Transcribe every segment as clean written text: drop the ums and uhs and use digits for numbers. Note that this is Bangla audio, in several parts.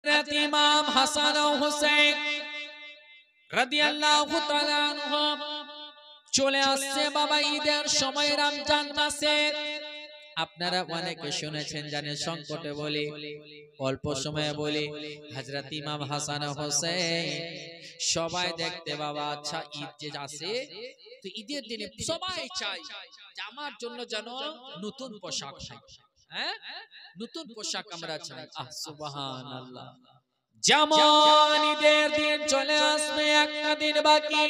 হযরত ইমাম হাসান ও হুসাইন রাদিয়াল্লাহু তাআলা আনহু চলে আসছে বাবা ঈদের সময় রমজান মাসে। আপনারা অনেকে শুনেছেন জানেন, সংকটে বলে অল্প সময়ে বলে হযরত ইমাম হাসান ও হুসাইন সবাই দেখতে বাবা আচ্ছা ঈদ যে আসে, তো ঈদের দিনে সবাই চায় যে আমার জন্য যেন নতুন পোশাক চাই, হ্যাঁ নতুন পোশাক আমরা চাই। সুবহানাল্লাহ। যেমন ঈদের দিন চলে আসবে, একটা দিন বাকি,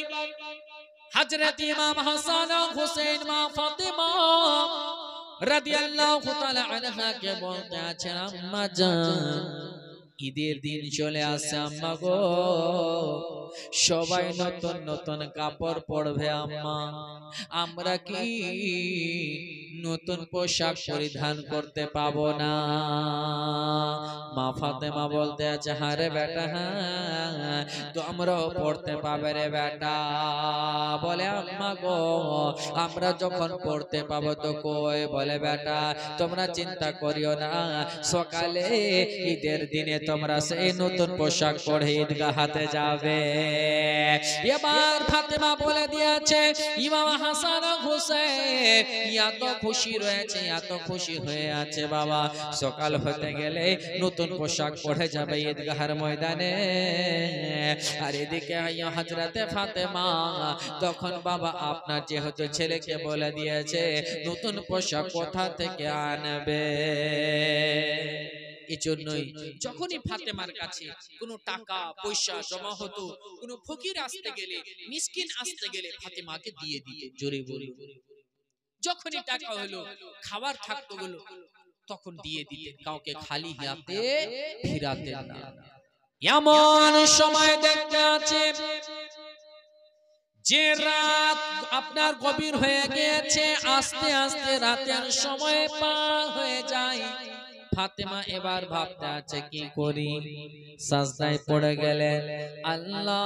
হযরত ইমাম হাসান ও হুসাইন মা ফাতেমা রাদিয়াল্লাহু তাআলা আনহা কে বলতে আছেন, আম্মা জান ঈদের দিন চলে আসছে আম্মা গো, সবাই নতুন নতুন কাপড় পরবে আম্মা, আমরা কি নতুন পোশাক পরিধান করতে পাবো না? মা ফাতেমা বলতে আছে, হ্যাঁ রে বেটা, হ্যাঁ তোমরাও পড়তে পাবে রে বেটা। বলে আম্মা গো, আমরা যখন পড়তে পাবো তো কই? বলে বেটা তোমরা চিন্তা করিও না, সকালে ঈদের দিনে তোমরা সেই নতুন পোশাক পরে ঈদগাহতে যাবে। এবার ফাতেমা বলে দিয়েছে, ইমাম হাসান ও হুসাইন এত খুশি রয়েছে, এত খুশি হয়ে আছে বাবা, সকাল হতে গেলে নতুন পোশাক পরে যাবে ঈদগাহের ময়দানে। আর এদিকে হযরতে ফাতেমা তখন বাবা আপনার যেহেতু ছেলেকে বলে দিয়েছে নতুন পোশাক কোথা থেকে আনবে, এজন্যই যখনই ফাতেমার কাছে কোনো টাকা পয়সা জমা হতো, কোনো ফকির আসতে গেলে, মিসকিন আসতে গেলে ফাতেমাকে দিয়ে দিতে। জোরে বলি, যখনই টাকা হলো, খাবার থাকতো গুলো, তখন দিয়ে দিতে, কাউকে খালি হাতে ফিরাতেন না। এমন সময় দেখতে আছে যে রাত আপনার গভীর হয়ে গিয়েছে, আস্তে আস্তে রাতের সময় পার হয়ে যায়। ফাতেমা এবার ভাবতে আছে কি করি, সাজদায় পড়ে গেলেন, আল্লাহ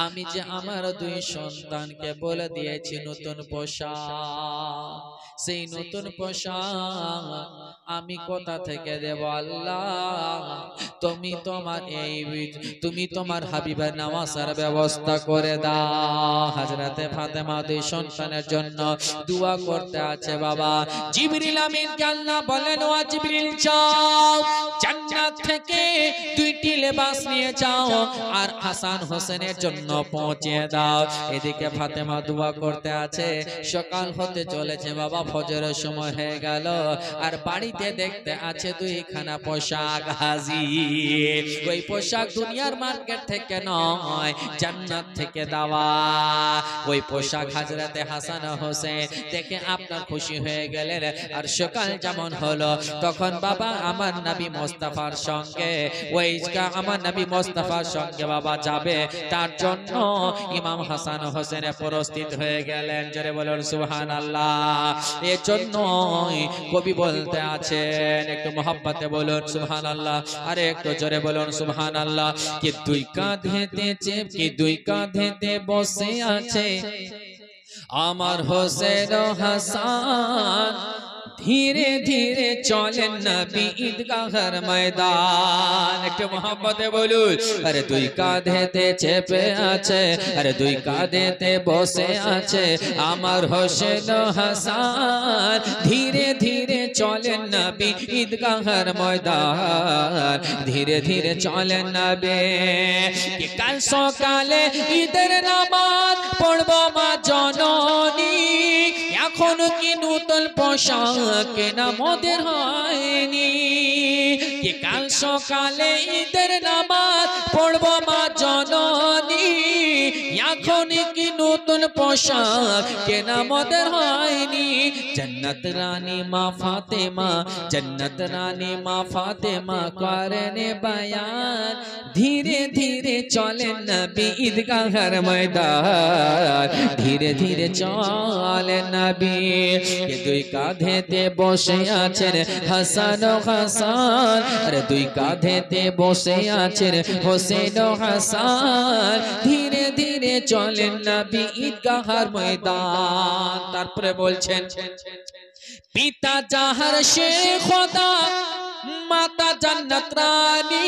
আমি যে আমার দুই সন্তানকে বলে দিয়েছি নতুন পোশাক, সেই নতুন পোশাক আমি কোথা থেকে দেব আল্লাহ? তুমি তোমার হাবিবের নামাজের ব্যবস্থা করে দাও। হযরতে ফাতেমা দুই সন্তানের জন্য দোয়া করতে আছে বাবা। জিবরিল আমিনকে আল্লাহ বলেন, ও জিবরিল যাও জান্নাত থেকে দুইটি লেবাস নিয়ে যাও আর হাসান হোসেনের জন্য পৌঁছে দাও। এদিকে ফাতেমা দোয়া করতে আছে, সকাল হতে চলেছে বাবা, ফজরের সময় হয়ে গেল, আর বাড়িতে দেখতে আছে দুইখানা পোশাক হাজির। ওই পোশাক দুনিয়ার মার্কেট থেকে নয়, জান্নাত থেকে দেওয়া। ওই পোশাক হযরতে হাসান হোসেন দেখে আপনার খুশি হয়ে গেলেন। আর সকাল যেমন হলো তখন বাবা আমার নবী মুস্তাফার সঙ্গে, ওই আমার নবী মুস্তাফার সঙ্গে বাবা যাবে, তার জন্য ইমাম হাসান হোসেন প্রস্তুত হয়ে গেলেন। জোরে বলুন সুবহানাল্লাহ। এর জন্য কবি বলতে আছেন, একটু মহব্বতে বলুন সুবহানাল্লাহ, আরে একটু জোরে বলুন সুবহানাল্লাহ। কি দুই কাঁধেতে চেপে দুই কাঁধেতে বসে আছে আমার হোসেন ও হাসান, ধীরে ধীরে চলেন নবী ঈদগাহের ময়দান। একটু মহব্বতে বলুন, আরে দুই কাঁধেতে চেপে আছে, আরে দুই কাঁধেতে বসে আছে আমার হোসেন ও হাসান, ধীরে ধীরে চলেন নবী ঈদগাহের ময়দান, ধীরে ধীরে চলেন নবী। কি কাল সকালে ঈদের নামাজ পড়ব মা জননী, এখন কি নতুন পোশাক কেনা মোদের হয়নি? কি কাল সকালে ঈদের নামাজ পড়ব মা জননী, এখন কি নতুন পোশাক কেনা মোদের হয়নি? জন্নত রানী মা ফাতেমা, জন্নত রানী মা ফাতেমা করেন বয়ান, ধীরে ধীরে চলেন নবী ঈদগাহের ময়দান, ধীরে ধীরে চলেন নবী। দুই কাঁধেতে বসে আছেন হাসান ও হাসান, আরে দুই কাঁধেতে বসে আছেন হোসেন ও হাসান, ধীরে ধীরে চলেন নবী ঈদগাহের ময়দান। তারপরে বলছেন, পিতা যাহার সে খোদা, মা जन्नत रानी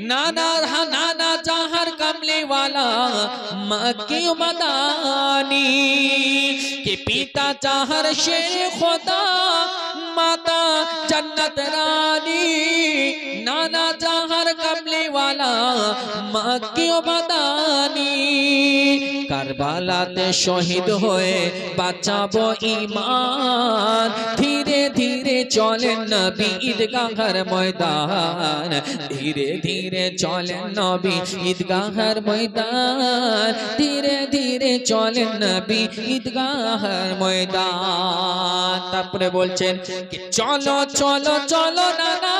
नाना नाना जहर कमली वाला मक्की मदानी के पिता जहर शेर खुदा माता जन्नत रानी नाना जहर कमली वाला मक्की मदानी करबलाते शहीद हुए बचाबो ईमान धीरे धीरे चले नबी ईदगाहर मैदान धीरे धीरे चले नबी ईदगाहर मैदान धीरे धीरे चले नबी ईदगाहर मैदान तारपरे बोलছেন कि चलो चलो चलो नाना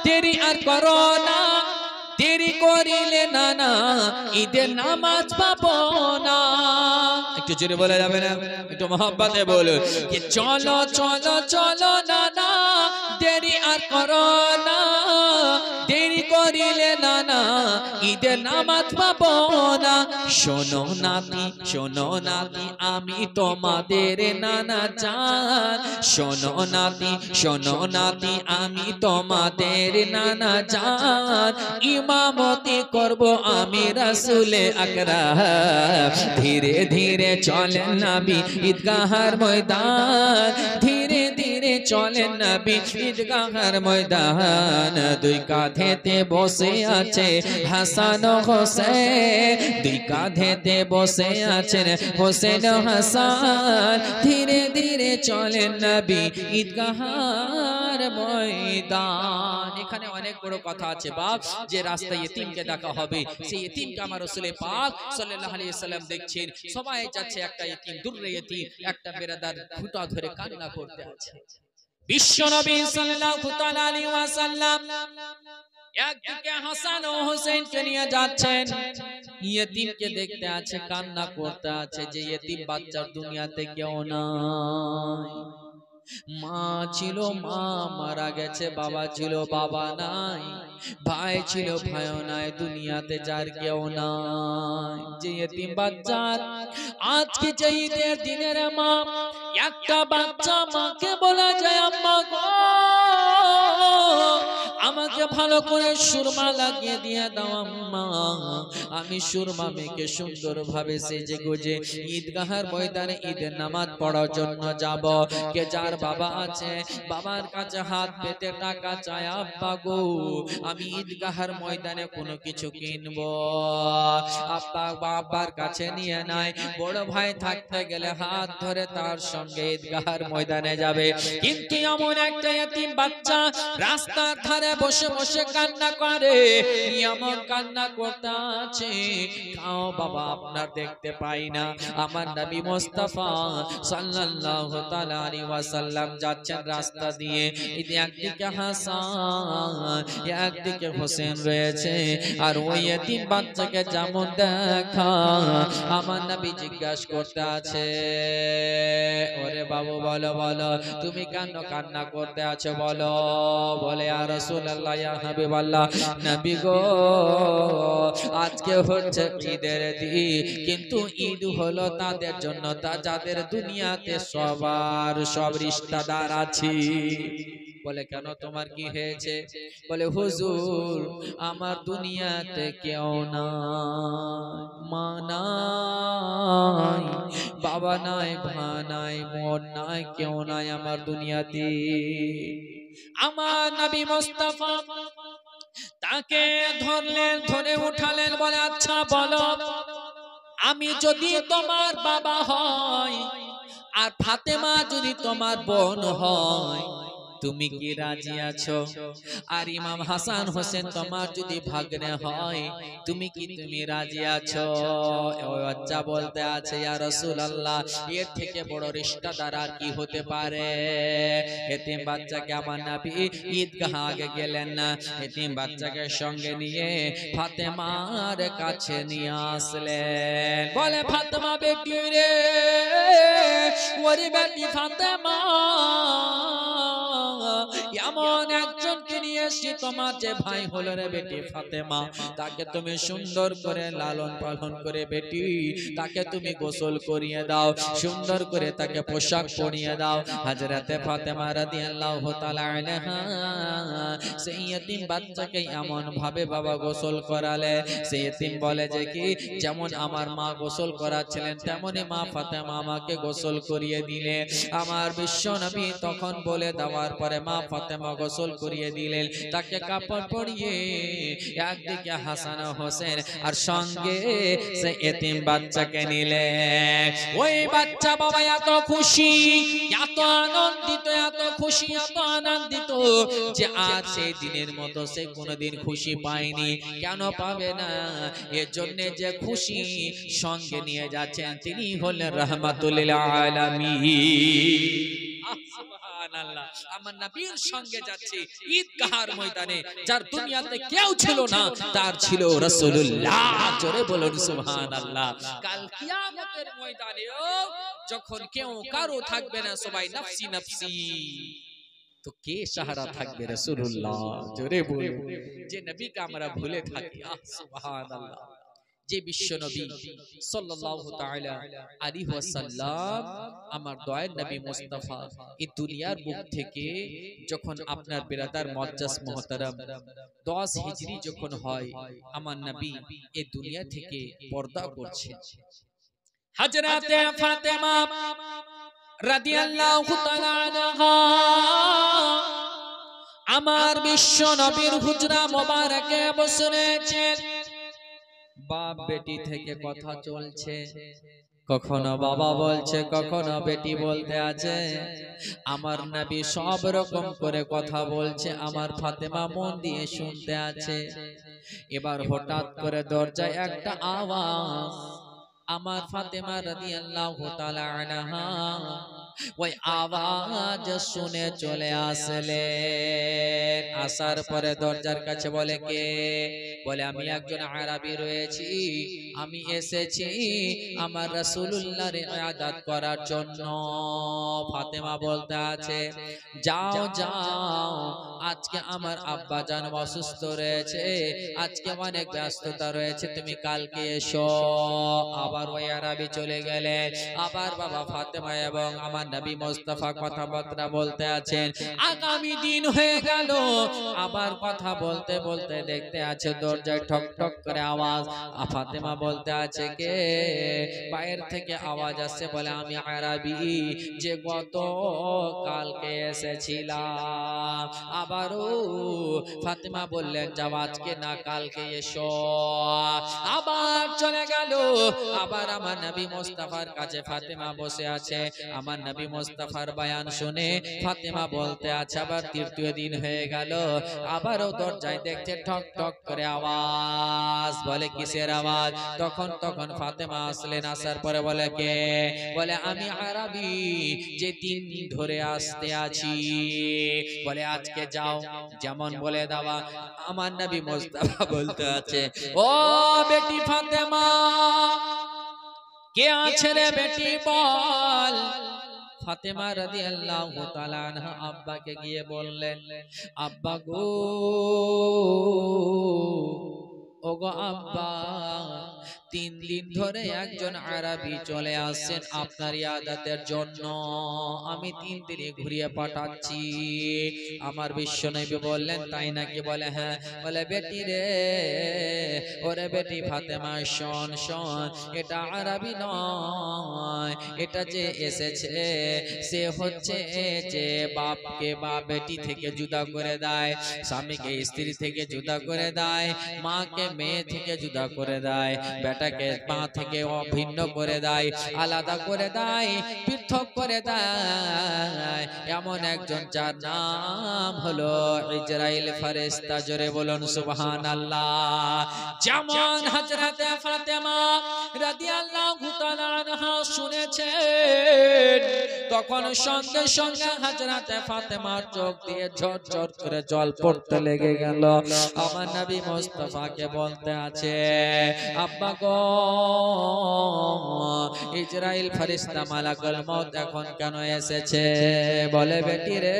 देरी আর করো না देरी করিলে নানা ঈদের নামাজ পাবো না একটু জোরে বলা যাবে না একটু মহব্বতে বলুন कि चलो चलो चलो नाना देरी আর করো না দেরি করিলে নানা ঈদের নামাজ পাবো না শোনো নাতি আমি তোমাদের নানা জান শোনো নাতি আমি তোমাদের নানা জান ইমামতি করব আমি রাসূলে আকরাম ধীরে ধীরে চলেন নবী ঈদগাহর ময়দান ধীরে ধীরে চলেন নবী ঈদগাহর ময়দান দুই কাঁধেতে বসে আছে হাসান ও হোসেন দুই কাঁধেতে বসে আছেন হোসেন ও হাসান ধীরে ধীরে চলেন নবী ঈদগাহর ময়দান এখানে অনেক বড় কথা আছে বাপ যে রাস্তায় ইতিমকে দেখা হবে সেই ইতিমকে আমার রাসূল পাক সাল্লাল্লাহু আলাইহি ওয়াসাল্লাম দেখছেন সবাই যাচ্ছে একটা ইতিম দূরে ইতিম একটা বেরাদার ফুটা ধরে কান্না করতে আছে বিশ্ব নবী সাল্লাল্লাহু তাআলা আলাইহি ওয়াসাল্লাম একদিকে হাসান ও হোসেনকে নিয়ে যাচ্ছেন ইতিমকে দেখতে আছে কান্না করতে আছে যে ইতিম বাচ্চার দুনিয়াতে কেউ নাই মা ছিল মা মারা গেছে বাবা ছিল বাবা নাই ভাই ছিল ভাইও নাই দুনিয়াতে যার কেউ নাই যে ইতিম বাচ্চার আজকে যে ঈদের দিনের মা একটা বাচ্চা মাকে বলা যায় আম্মা গো আমাকে ভালো করে সুরমা লাগিয়ে দিয়ে দাও আম্মা আমি সুরমা মেখে সুন্দরভাবে সেজে গুজে ঈদগাহর ময়দানে ঈদের নামাজ পড়ার জন্য যাব কে যার বাবা আছে বাবার কাছে হাত পেতে টাকা চায় আব্বা গো আমি ঈদগাহর ময়দানে কোনো কিছু কিনবো আব্বা বাবার কাছে নিয়ে নাই বড় ভাই থাকতে গেলে হাত ধরে তার সঙ্গে ঈদগাহর ময়দানে যাবে কিন্তু এমন একটা ইতিম বাচ্চা রাস্তার ধারে বসে বসে কান্না করে এমন কান্না করতে আছে খাও বাবা আপনার দেখতে পাই না আমার নবী মুস্তাফা সাল্লাল্লাহু তাআলা আলাইহি ওয়াসাল্লাম যাচ্ছেন রাস্তা দিয়ে একদিকে হাসান একদিকে হোসেন রয়েছে আর ওই ইতিম বাচ্চাকে যেমন দেখা আমার নবী জিজ্ঞাসা করতে আছে ওরে বাবু বলো বলো তুমি কেন কান্না করতে আছো বলো বলে ইয়া রাসূলুল্লাহ ইয়া হাবিবাল্লাহ নবী গো আজকে হচ্ছে ঈদের দিন কিন্তু ঈদ হলো তাদের জন্য যাদের দুনিয়াতে সবার সব রিশতেদার আছে বলে কেন তোমার কি হয়েছে বলে হুজুর আমার দুনিয়াতে কেউ নাই মা নাই বাবা নাই ভাই নাই বোন নাই কেউ নাই আমার দুনিয়াতে আমার নবী মুস্তাফা তাকে ধরলেন ধরে উঠালেন বলে আচ্ছা বলো আমি যদি তোমার বাবা হই আর ফাতেমা যদি তোমার বোন হয় তুমি কি রাজি আছো আর ইমাম হাসান হোসেন তোমার যদি ভাগ্নে হয় তুমি রাজি আছো ওই বাচ্চা বলতে আছে ইয়া রাসূলুল্লাহ এর থেকে বড় রিশতেদার আর কি হতে পারে এতিম বাচ্চাকে আমার নবী ঈদগাহ আগে গেলেন না এতিম বাচ্চাকে সঙ্গে নিয়ে ফাতেমার কাছে নিয়ে আসলেন বলে ফাতেমা বেটি রে ওরে বেটি ফাতেমা এমন একজনকে নিয়ে এসেছি তোমার যে ভাই হলো রে বেটি ফাতেমা, তাকে তুমি সুন্দর করে লালন পালন করে বেটি তাকে তুমি গোসল করিয়ে দাও, সুন্দর করে তাকে পোশাক পরিয়ে দাও। হযরতে ফাতেমা রাদিয়াল্লাহু তাআলা আনহা সেই ইতিম বাচ্চাকে এমন ভাবে বাবা গোসল করালে, সেই ইতিম বলে যে কি যেমন আমার মা গোসল করাচ্ছিলেন তেমনি মা ফাতেমা আমাকে গোসল করিয়ে দিলে। আমার বিশ্ব নবী তখন বলে দেওয়ার পরে মা ফাতেমা গোসল করিয়ে দিলেন, তাকে কাপড় পরিয়ে একদিকে হাসান হোসেন আর সঙ্গে সে এতিম বাচ্চাকে নিলে। ওই বাচ্চা বাবা এত খুশি, এত আনন্দিত, এত খুশি, এত আনন্দিত যে আজ সেই দিনের মতো সে কোনোদিন খুশি পায়নি। কেন পাবে না? এর জন্য যে খুশি সঙ্গে নিয়ে যাচ্ছেন তিনি হলেন রাহমাতুল লিল আলামিন। সুবহানাল্লাহ, আমার নবীর সঙ্গে যাচ্ছে ঈদগাহর ময়দানে, যার দুনিয়াতে কেউ ছিল না তার ছিল রাসূলুল্লাহ। জোরে বলুন সুবহানাল্লাহ। কাল কিয়ামতের ময়দানেও যখন কেউ কারো থাকবে না, সবাই নফসি নফসি, তো কে সাহারা থাকবে? রাসূলুল্লাহ। জোরে বলুন। যে নবীকে আমরা ভুলে থাকি, সুবহানাল্লাহ, যে বিশ্ব নবী সাল্লাল্লাহু তাআলা আলাইহি ওয়াসাল্লাম আমার দয়ার নবী মুস্তাফা এই দুনিয়ার বুক থেকে যখন আপনার বিরাদার মুআজ্জাজ মুহতারাম 10 হিজরি যখন হয়, আমার নবী এই দুনিয়া থেকে পর্দা করছেন। হযরতে ফাতেমা রাদিয়াল্লাহু তাআলা আনহা আমার বিশ্ব নবীর হুজরা মোবারকে বসে আছেন। বাপ বেটি থেকে কথা চলছে, কখনো বাবা বলছে, কখনো বেটি বলতে আছে। আমার নবী সব রকম করে কথা বলছে, আমার ফাতেমা মন দিয়ে শুনতে আছে। এবার হঠাৎ করে দরজায় একটা আওয়াজ, আমার ফাতেমা রাদিয়াল্লাহু তাআলা আনহা ওই আওয়াজ শুনে চলে আসলেন। আসার পরে দরজার কাছে বলে কে? বলে আমি একজন আরবি রয়েছি, আমি এসেছি আমার রাসূলুল্লাহর ইবাদত করার জন্য। ফাতেমা বলতে আছে যাও যাও, আজকে আমার আব্বা জান অসুস্থ রয়েছে, আজকে অনেক ব্যস্ততা রয়েছে, তুমি কালকে এসো। আবার ওই আরবি চলে গেলেন। আবার বাবা ফাতেমা এবং আমার নবী মুস্তাফা কথাবার্তা বলতে আছেন। আগামী দিন হয়ে গেল, আবার কথা বলতে বলতে দেখতে আছে দরজায় ঠক ঠক করে আওয়াজ। ফাতেমা বলতে আছে কে? বাইরে থেকে আওয়াজ আসছে, বলে আমি আরবি যে গত কালকে এসেছিলাম। আবারও ফাতেমা বললেন যাও আজকে না কালকে এসো। আবার চলে গেল। আবার আমার নবী মুস্তাফার কাছে ফাতেমা বসে আছে। আমার নবী মুস্তাফার বয়ান শুনে ফাতেমা বলতে আছে আবার তৃতীয় দিন হয়ে গেল, আবারও দরজায় দেখছে ঠক ঠক করে আওয়াজ। বলে কিসের আওয়াজ? তখন ফাতেমা আসলেন। আসার পরে বলে কে? বলে আমি আরবি যে 3 দিন ধরে আসতে আছি। বলে আজকে যাও, যেমন বলে দেওয়া। আমার নবী মুস্তাফা বলতে আছে ও বেটি ফাতেমা, কে আছে রে বেটি বল। ফাতেমা রাদিয়াল্লাহু তাআলা আনহা আব্বাকে গিয়ে বললেন, আব্বা গো, ওগো আব্বা, 3 দিন ধরে একজন আরবি চলে আসছেন আপনার ইবাদতের জন্য, আমি 3 দিনে ঘুরিয়ে পাঠাচ্ছি। আমার বিশ্বনবী বললেন তাই নাকি? বলে হ্যাঁ। বলে বেটি রে, ওরে বেটি ফাতেমা শোন শোন, এটা আরবি নয়, এটা যে এসেছে সে হচ্ছে যে বাপকে বা বেটি থেকে জুদা করে দেয়, স্বামীকে স্ত্রী থেকে জুদা করে দেয়, মাকে মেয়ে থেকে জুদা করে দেয়, বেটাকে মা থেকে অভিন্ন করে দেয়, আলাদা করে দেয়, পৃথক করে দেয়, এমন একজন যার নাম হলো ইজরাইল ফেরেশতা। জোরে বলুন সুবহানাল্লাহ। যেমন হযরতে ফাতেমা রাদিয়াল্লাহু তাআলা আনহা শুনেছেন, তখন সঙ্গে সঙ্গে হযরতে ফাতেমার চোখ দিয়ে ঝরঝর করে জল পড়তে লেগে গেল। আমার নবী মুস্তাফাকে বলতে আছে আব্বা আব্বা গো ইসরাইল ফেরেশতা মালাকুল মউত এখন কেন এসেছে? বলে বেটি রে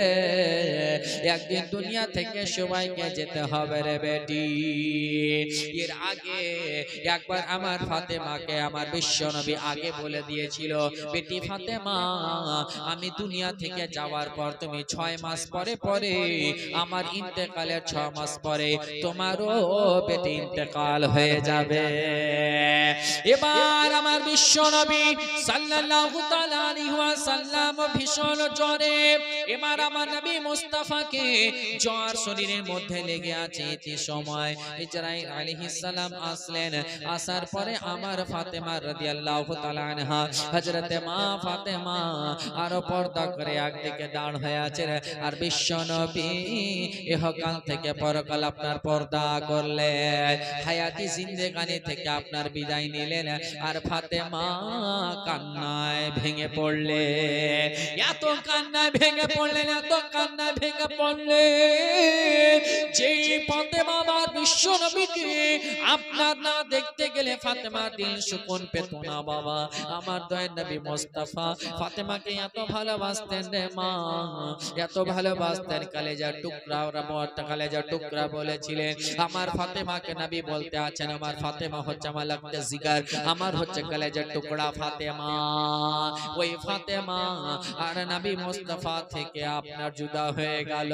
একদিন দুনিয়া থেকে সবাইকে যেতে হবে রে বেটি। এর আগে একবার আমার ফাতেমাকে আমার বিশ্বনবী আগে বলে দিয়েছিল, বেটি ফাতেমা আমি দুনিয়া থেকে যাওয়ার পর তুমি 6 মাস পরে পরে আমার ইন্তেকালের 6 মাস পরে তোমারও বেটি ইন্তেকাল হয়ে যাবে। এবার আমার বিশ্বনবী সাল্লাল্লাহু তাআলা আলাইহি ওয়াসাল্লাম ভীষণ জ্বরে, এবার আমার নবী মুস্তাফাকে জ্বর শরীরের মধ্যে লেগে আছে। এই সময় ইসরাইল আলাইহিস সালাম আসলেন, আসার পরে আমার ফাতেমা রাদিয়াল্লাহু তাআলা আনহা হযরতে মা ফাতেমা আর পর্দা করে একদিকে দাঁড় হয়ে আছে, আর বিশ্বনবী ইহকাল থেকে পরকাল আপনার পর্দা করলেন, হায়াতি জিন্দেগানি থেকে আপনার বিদায় নিলেন, আর ফাতেমা কান্নায় ভেঙে পড়লেন। এত কান্নায় ভেঙে পড়লেন, এত কান্নায় ভেঙে পড়লেন যেই ফাতেমা আমার বিশ্বনবীকে আপনার না দেখতে গেলে ফাতেমা দিল সুকুন পেত না। বাবা আমার দয়ার নবী মুস্তাফা ফাতেমাকে এত ভালোবাসতেন রে মা, এত ভালোবাসতেন, কলেজার টুকরা, কলেজার টুকরা বলেছিলেন। আমার ফাতেমাকে নবী বলতে আছেন আমার ফাতেমা হচ্ছে আমার লাগতে জিগার, আমার হচ্ছে কলেজার টুকরা ফাতেমা। ওই ফাতেমা আর নবী মুস্তাফা থেকে আপনার জুদা হয়ে গেল।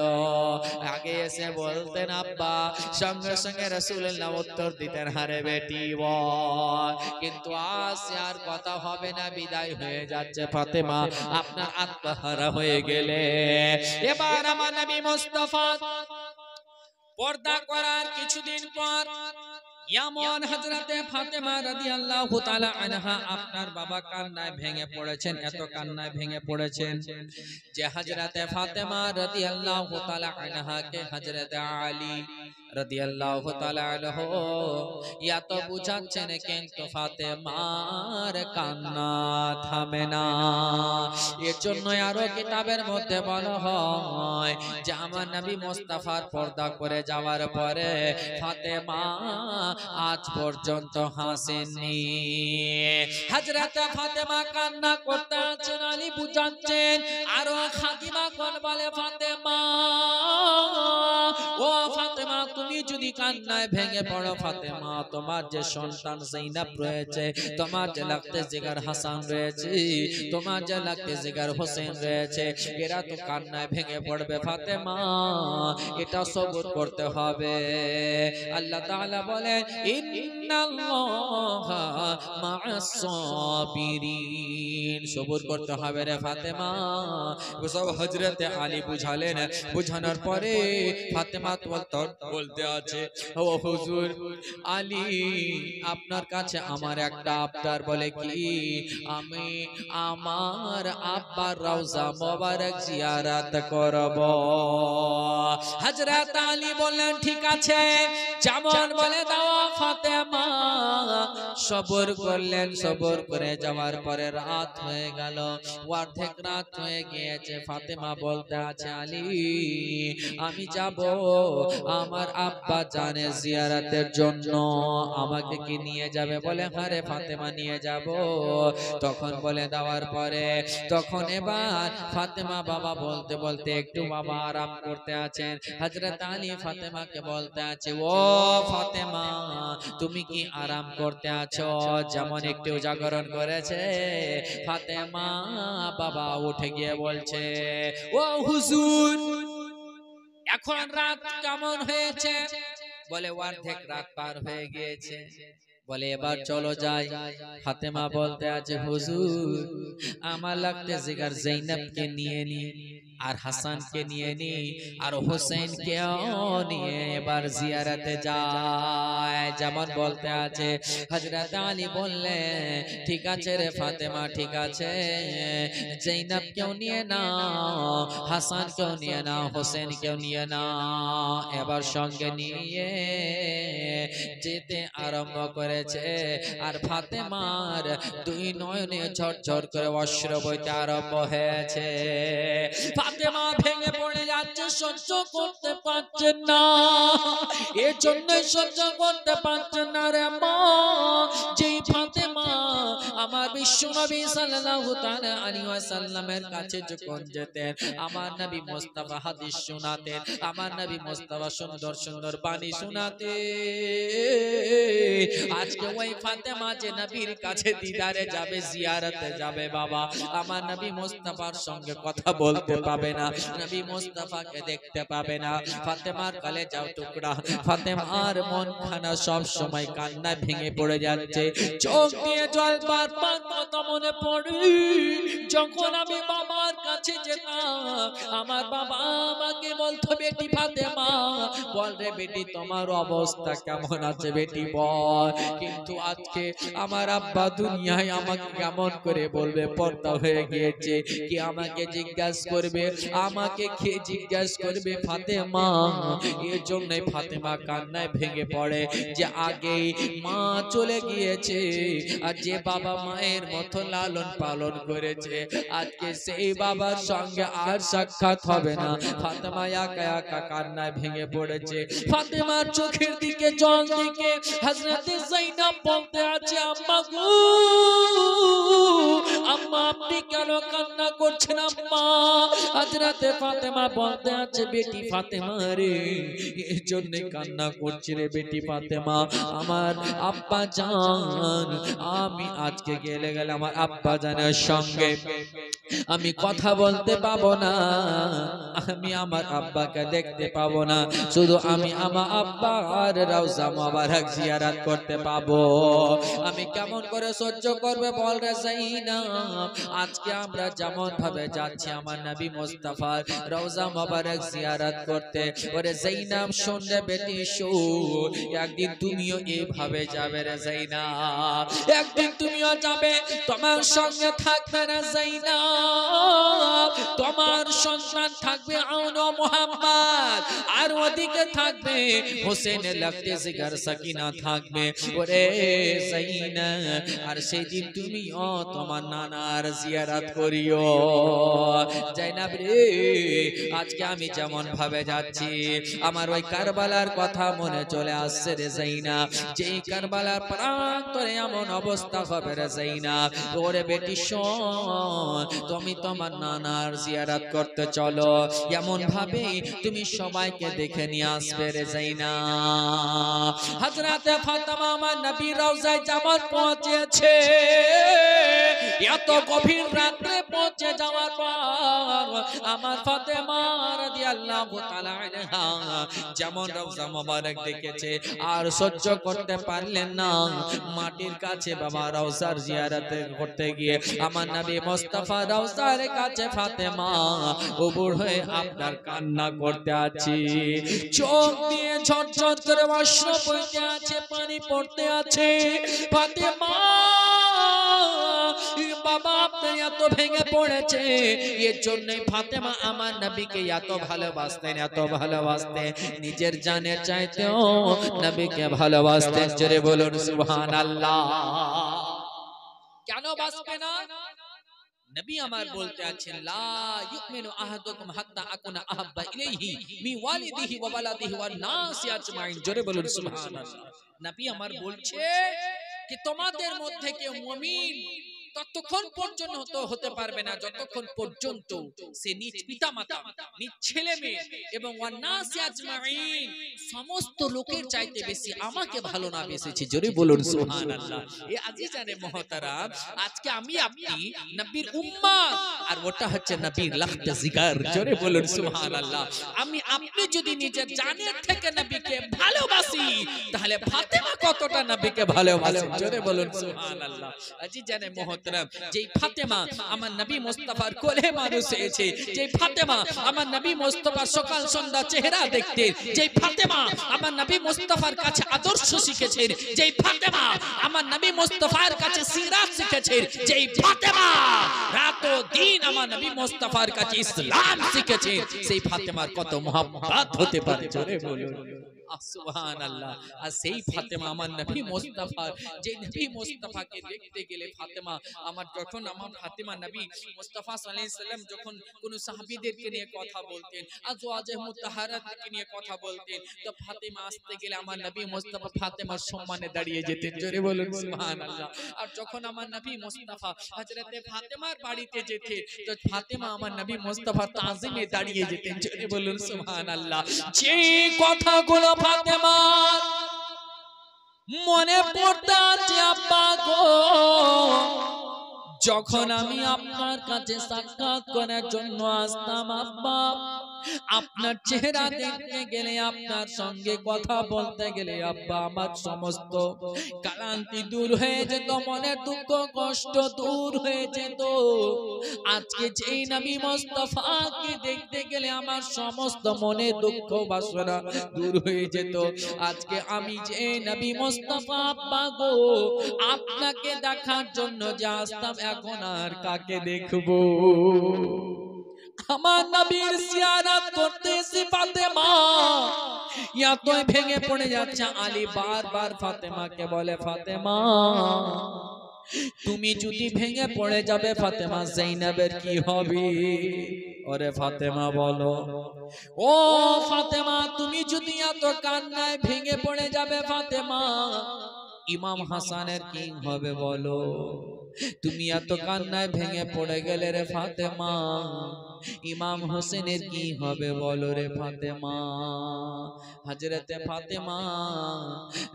আগে এসে বলতেন আব্বা, সঙ্গে সঙ্গে রাসূলুল্লাহ উত্তর দিতেন হারে বেটি বল, কিন্তু আজ আর কথা হবে না, বিদায় হয়ে যাচ্ছে ফাতেমা, আপনার আত্মহারা হয়ে গেলে। এবার আমার নবী মুস্তাফা পর্দা করার কিছুদিন পর এমন হযরতে ফাতেমা রাদিয়াল্লাহু তাআলা আনহা আপনার বাবা কান্নায় ভেঙে পড়েছেন, এত কান্নায় ভেঙে পড়েছেন যে হযরতে ফাতেমা রাদিয়াল্লাহু তাআলা আনহাকে হযরতে আলী রাদিয়াল্লাহু তাআলা আনহু এত বুঝাচ্ছেন, কিন্তু ফাতেমার কান্না থামে না। এর জন্য আরো কিতাবের মধ্যে বলা হয় যে আমার নবী মুস্তাফার পর্দা করে যাওয়ার পরে ফাতেমা আজ পর্যন্ত হাসেননি। হযরতে ফাতেমা কান্না করতে আছেন, আলী বুঝাচ্ছেন, আরো খাদিমা কোন বলে ফাতেমা ও ফাতেমা তুমি যদি কান্নায় ভেঙে পড়ো, ফাতেমা তোমার যে সন্তান যায়েনব রয়েছে, তোমার যে লাগতে জিগার হাসান রয়েছে, তোমার যে লাগতে জিগার হোসেন রয়েছে, এরা তো কান্নায় ভেঙে পড়বে ফাতেমা, এটা সবর করতে হবে। আল্লাহ তাআলা বলেন ইন্নাল্লাহা মা'আস সাবিরিন, সবর করতে হবে রে ফাতেমা। সব হযরতে আলী বুঝালেন, বুঝানোর পরে ফাতেমা বলতে আছে, ও হুজুর আলী আপনার কাছে আমার একটা আবদার, বলে কি, আমি আমার আব্বার রওজা মোবারক জিয়ারত করব। হযরত আলী বললেন ঠিক আছে, যেমন বলে দাও ফাতেমা। সবর করলেন, সবর করে যাওয়ার পরে রাত হয়ে গেল, অর্ধেক রাত হয়ে গিয়েছে। ফাতেমা বলতে আছে আলী আমি যাব আমার আব্বা জানে জিয়ারতের জন্য, আমাকে কি নিয়ে যাবে? বলে হ্যাঁ রে ফাতেমা নিয়ে যাব। তখন বলে দেওয়ার পরে তখন এবার ফাতেমা বাবা বলতে বলতে একটু বাবা আরাম করতে আছেন। হযরত আলী ফাতেমাকে বলতে আছে, ও ফাতেমা তুমি কি আরাম করতে আছো? যেমন একটু জাগরণ করেছে ফাতেমা বাবা উঠে গিয়ে বলছে, ও হুজুর এখন রাত কেমন হয়েছে? বলে অর্ধেক রাত পার হয়ে গিয়েছে। বলে এবার চলো যাই। ফাতেমা বলতে আছে হুজুর আমার লাগতে জিগার যায়েনবকে নিয়ে নি, আর হাসানকে নিয়ে নি, আর হোসেনকে নিয়ে এবার জিয়ারতে যায়। যেমন বলতে আছে হযরত আলী বললেন ঠিক আছে রে ফাতেমা, ঠিক আছে, যায়েনবকেও নিয়ে নাও, হাসানকেও নিয়ে নাও, হোসেনকেও নিয়ে নাও। এবার সঙ্গে নিয়ে যেতে আরম্ভ করেছে, আর ফাতেমার দুই নয়নে ঝরঝর করে অশ্রু বইতে আরম্ভ হয়েছে। ফাতেমা ভেঙে পড়ে যাচ্ছে, সহ্য করতে পারছেন না, এর জন্য সহ্য করতে পারছেন না রে মা। যেই ফাতেমা আমার বিশ্বনবী সাল্লাল্লাহু তাআলা আলাইহি ওয়াসাল্লামের কাছে যখন যেতেন, আমার নবী মুস্তাফা হাদিস শোনাতেন, আমার নবী মুস্তাফা সুন্দর সুন্দর বাণী শোনাতেন। আজকে ওই ফাতেমা যে নবীর কাছে দিদারে যাবে, জিয়ারতে যাবে বাবা, আমার নবী মুস্তাফার সঙ্গে কথা বলতে পাবে না, নবী মুস্তাফাকে দেখতে পাবে না। ফাতেমার কলেজাও টুকরা, ফাতেমার মনখানা সব সময় কান্নায় ভেঙে পড়ে যাচ্ছে, চোখ দিয়ে জল বারবার কথা মনে পড়ে। যখন আমি বাবার কাছে যেতাম, আমার বাবা আমাকে বলতো, বেটি ফাতেমা বল রে বেটি তোমার অবস্থা কেমন আছে বেটি বল। কিন্তু আজকে আমার আব্বা দুনিয়ায় আমাকে কেমন করে বলবে, পর্দা হয়ে গিয়েছে, কি আমাকে জিজ্ঞাসা করবে, আমাকে কে জিজ্ঞাসা করবে ফাতেমা। এর জন্য ফাতেমা কান্নায় ভেঙে পড়ে যে আগে মা চলে গিয়েছে, আর যে বাবা মায়ের মতো লালন পালন করেছে, আজকে সেই বাবার সঙ্গে আর সাক্ষাৎ হবে না। ফাতেমা একা একা কান্নায় ভেঙে পড়েছে। ফাতেমার চোখের দিকে জল দিকে হযরতে যায়েনব বলতে আছে, আম্মা গো, আম্মা আপনি কেন কান্না করছেন আম্মা? হযরতে ফাতেমা বলতে আছে, বেটি ফাতেমা রে, এর জন্য কান্না করছি রে বেটি ফাতেমা, আমার আব্বা জান, আমি আজকে গেলে আমার আব্বা জানের সঙ্গে আমি কথা বলতে পাবো না, আমি আমার আব্বাকে দেখতে পাবো না, শুধু আমি আমার আব্বার রওজা মোবারক জিয়ারত করতে পাবো। আমি কেমন করে সহ্য করবে বল রে যায়েনব? আজকে আমরা যেমন ভাবে যাচ্ছি আমার নবী মুস্তাফার রওজা মোবারক জিয়ারত করতে, ওরে যায়েনব শোন রে বেটি শোন, একদিন তুমিও এইভাবে যাবে রে যায়েনব, একদিন তুমিও যাবে, তোমার সঙ্গে থাকবে রে যায়েনব, তোমার সন্তান থাকবে আউন মুহাম্মদ, আর ওদিকে থাকবে হোসেনের লাগতে জিগার সাকিনা থাকবে, ওরে যায়েনব, আর সেই দিন তুমিও তোমার নানার জিয়ারত করিও। যায়েনব রে, আজকে আমি যেমন ভাবে যাচ্ছি, আমার ওই কারবালার কথা মনে চলে আসছে রে যায়েনব, যেই কারবালার প্রান্তরে এমন অবস্থা হবে রে যায়েনব, ওরে বেটি শোন, তুমি তোমার নানার জিয়ারত করতে চলো, এমন ভাবে তুমি সবাইকে দেখে নিয়ে আসবে রে যায়েনব। হযরতে ফাতেমা আমার নবীর রওজায় যেমন পৌঁছেছে, এত গভীর রাতে পৌঁছে যাওয়ার পর আমার ফাতেমা রাদিয়াল্লাহু তাআলা আনহা যেমন রওজা মোবারক দেখেছে, আর সহ্য করতে পারলেন না, মাটির কাছে বাবা রওজার জিয়ারত করতে গিয়ে আমার নবী মুস্তাফা রওজার কাছে ফাতেমা উবুর হয়ে আপনার কান্না করতে আছি, চোখ দিয়ে ঝরঝর করে অশ্রু পড়তে আছে, পানি পড়তে আছে। ফাতেমা বাবা আপনি এত ভেঙে পড়েছে, এর জন্য ফাতেমা আমার নবীকে এত ভালোবাসতেন, এত ভালোবাসতেন, নিজের জানের চাইতেও নবীকে ভালোবাসতেন। জোরে বলুন সুবহানাল্লাহ। কেন বাসবে না? নবী আমার বলতে আছেন, লা ইউমিনু আহাদুকুম হাত্তা আকুনা আহাব্বা ইলাইহি মি ওয়ালিদিহি ওয়া ওয়ালাদিহি ওয়ান নাসি আজমাইন। জোরে বলুন সুবহানাল্লাহ। নবী আমার বলছে কি তোমাদের মধ্যে কেউ মুমিন ততক্ষণ পর্যন্ত হতে পারবে না যতক্ষণ পর্যন্ত সে নিজ পিতামাতা, নিজ ছেলে মেয়ে এবং ওয়ান্নাসি আজমাইন সমস্ত লোকের চাইতে বেশি আমাকে ভালো না বেসেছে। জোরে বলুন সুবহানাল্লাহ। এই আজিজানে মুহতারাম, আজকে আমি আপনি নবীর উম্মত, আর ওটা হচ্ছে নবীর লাখতে জিগার। জোরে বলুন সুবহানাল্লাহ। আমি আপনি যদি নিজের জানের থেকে নবীকে ভালোবাসি, তাহলে ফাতেমা কতটা নবীকে ভালোবাসে। জোরে বলুন সুবহানাল্লাহ। আজিজানে মুহতারাম, যেই ফাতেমা আমার নবী মুস্তাফার কোলে মানুষ হয়েছে, যেই ফাতেমা আমার নবী মুস্তাফা সকাল সন্ধ্যা চেহারা দেখতে, যেই ফাতেমা আমার নবী মুস্তাফার কাছে আদর্শ শিখেছেন, যেই ফাতেমা আমার নবী মুস্তাফার কাছে সিরাত শিখেছেন, যেই ফাতেমা রাত ও দিন আমার নবী মুস্তাফার কাছে ইসলাম শিখেছে, সেই ফাতেমার কত মহব্বত হতে পারে। জোরে বলুন। সুবহানাল্লাহ। আর সেই ফাতেমা আমার নবী মুস্তাফা, যে নবী মুস্তাফাকে দেখতে গেলে ফাতেমা আমার, যখন আমার ফাতেমা নবী মুস্তাফা সাল্লাল্লাহু আলাইহি সাল্লাম যখন কোন সাহাবীদেরকে নিয়ে কথা বলতেন, আজওয়াজে মুতাহহারাতকে নিয়ে কথা বলতেন, তো ফাতেমা আসতে গেলে আমার নবী মুস্তাফা ফাতেমার সম্মানে দাঁড়িয়ে যেতেন। জোরে বলুন সুবহানাল্লাহ। আর যখন আমার নবী মুস্তাফা হযরতে ফাতেমার বাড়িতে যেতেন, তো ফাতেমা আমার নবী মুস্তাফার তাজিমে দাঁড়িয়ে যেতেন। জোরে বলুন সুবহানাল্লাহ। যে কথাগুলো ফাতেমার মনে পড়তে আছে আব্বা গো, যখন আমি আপনার কাছে সাক্ষাৎ করার জন্য আসতাম আব্বা, আপনার চেহারা দেখতে গেলে, আপনার সঙ্গে কথা বলতে গেলে আব্বা আমার সমস্ত ক্লান্তি দূর হয়ে যেত, মনের দুঃখ কষ্ট দূর হয়ে যেত। আজকে যেই নবী মুস্তাফাকে দেখতে গেলে আমার সমস্ত মনের দুঃখ বাসনা দূর হয়ে যেত। আজকে আমি যে নবী মুস্তাফা আব্বা গো, আপনাকে দেখার জন্য যে আসতাম, এখন আর কাকে দেখবো? আমার নবীর জিয়ারত করতে এসে ফাতেমা এতই ভেঙে পড়ে যাচ্ছে। আলী বারবার ফাতেমাকে বলে, ফাতেমা তুমি যদি ভেঙে পড়ে যাবে ফাতেমা, যায়েনবের কি হবে? ওরে ফাতেমা বলো, ও ফাতেমা তুমি যদি এত কান্নায় ভেঙে পড়ে যাবে ফাতেমা, ইমাম হাসানের কি হবে বলো? তুমি এত কান্নায় ভেঙে পড়ে গেলে রে ফাতেমা, ইমাম হোসেনের কি হবে বলো রে ফাতেমা? হযরতে ফাতেমা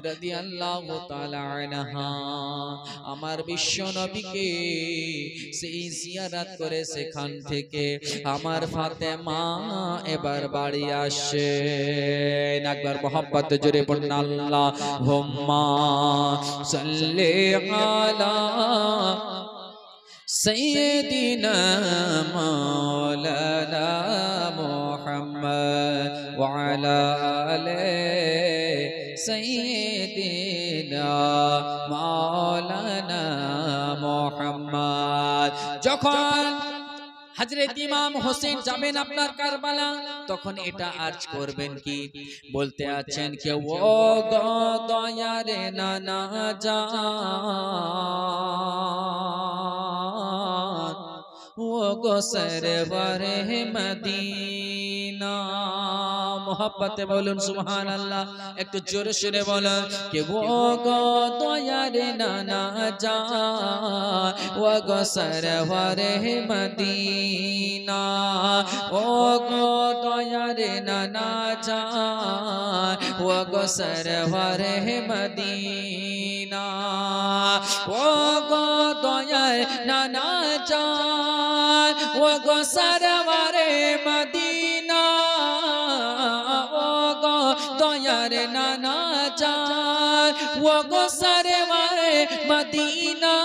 রাদিয়াল্লাহু তাআলা আনহা আমার বিশ্ব নবীকে সেই জিয়ারত করে সেখান থেকে আমার ফাতেমা এবার বাড়ি আসে। একবার মোহাম্মত জোরে পড়ুন আল্লাহুম্মা সাল্লি আলা سيدنا مولانا محمد وعلى آل سيدنا مولانا محمد। যখন হযরত ইমাম হোসেন যাবেন আপনার কারবালা, তখন এটা আরজ করবেন কি? বলতে আছেন কে ও গো দয়ারে নানা জান, ও গো সরওয়ারে মদিনা। মোহাব্বতে বলুন সুবহানাল্লাহ, একটু জোরে সোরে বলুন কে ও গো দয়ারে নানা জান, ও গো সরওয়ারে মদিনা, ও গো দয়ারে নানা জান, ও গো সরওয়ারে মদিনা, ও গো দয়ার নানা জান, ও গো সরওয়ারে মদিনা, ও গো দয়ার নানা জান, ও গো সরওয়ারে মদিনা।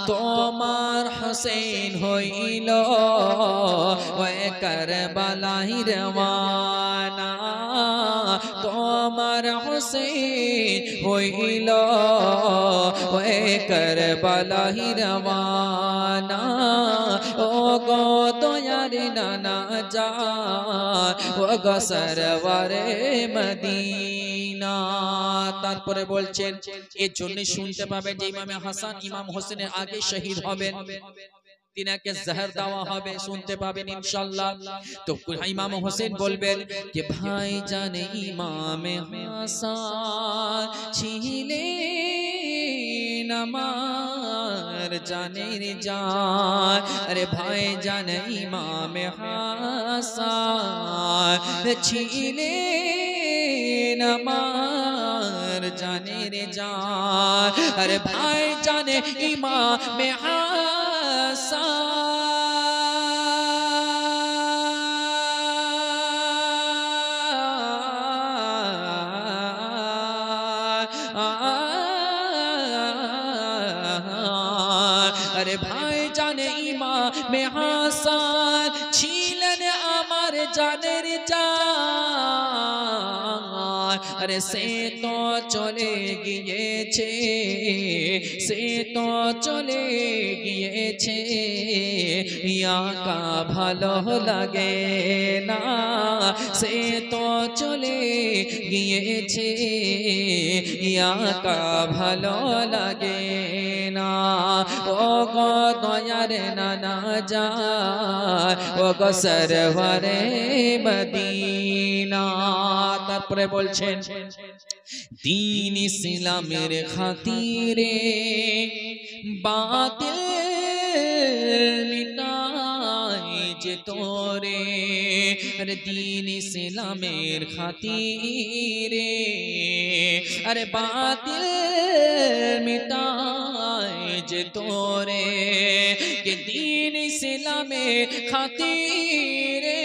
তোমার হোসেন হইল ওই কারবালাই রওয়ানা, তোমার হোসেন হইল ওই কারবালাই রওয়ানা, ও গো দয়ার নানা জান, ও গো সরওয়ারে মদিনা। তারপরে বলছেন এর জন্য শুনতে পাবে যে ইমামে হাসান ইমাম হোসেনের আগে শহীদ হবেন, তিনাকে জহর দেওয়া হবে, শুনতে পাবেন ইনশাআল্লাহ। তো ইমাম হোসেন বলবেন যে ভাই জানে ইমামে হাসান ছিলেন আমার জানের জান, আরে ভাই জানে ইমামে হাসান ছিলেন আমার জানের জান, আরে ভাই জানে ইমামে হাসান আরে ভাই জানে ইমামে হাসান ছিলেন আমার জানে যাদের চায় আরে সে তো চলে গিয়েছে, সে তো চলে গিয়েছে, ইয়াকা ভালো লাগে না, সে তো চলে গিয়েছে, ইয়াকা ভালো লাগে না। ও গো দয়ার নানা যায়, ও গো সরওয়ারে মদিনা। তারপরে বলছেন দ্বীন ইসলামের খাতিরে বাতিল মিটাই যে তোরে, আরে দ্বীন ইসলামের খাতিরে আরে বাতিল মিটাই যে তোরে, কে দ্বীন ইসলামের খাতিরে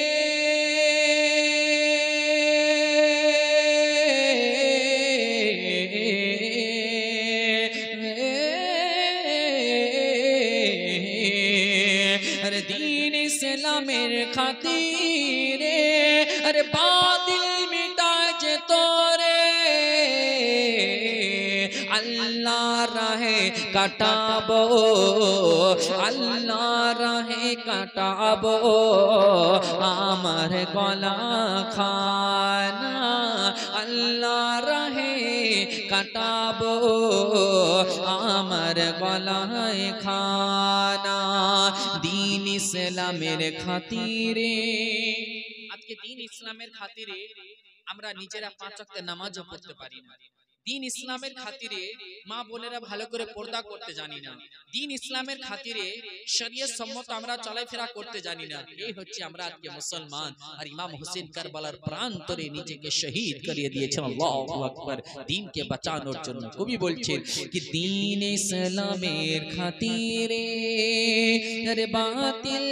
दीन इस्लामेर खातिरे अरे बातिल मिटाज तोरे, अल्लाह राहे काटाबो, अल्लाह राहे काटाबो आमार गला खाना, अल्लाह राहे काटाबो आमार गलाय खाना। दीन इस्लामेर खातिरे আজকে দীন ইসলামের খাতিরে আমরা নিজেরা 5 ওয়াক্তের নামাজও পড়তে পারি না। दीन इस्लामेर खातिरे माँ बोलेरा भालो करे पर्दा करते जानी ना, दीन इस्लामेर खातिरे शरीयत सम्मत आमरा चलाफेरा करते जानी ना। এই হচ্ছে আমরা আজকে মুসলমান। আর ইমাম হোসেন কারবালার প্রান্তরে নিজেকে শহীদ করিয়ে দিয়েছেন আল্লাহু আকবার দ্বীনকে বাঁচানোর জন্য। কবি বলছেন কি দীন ইসলামের খাতিরে আরে বাতিল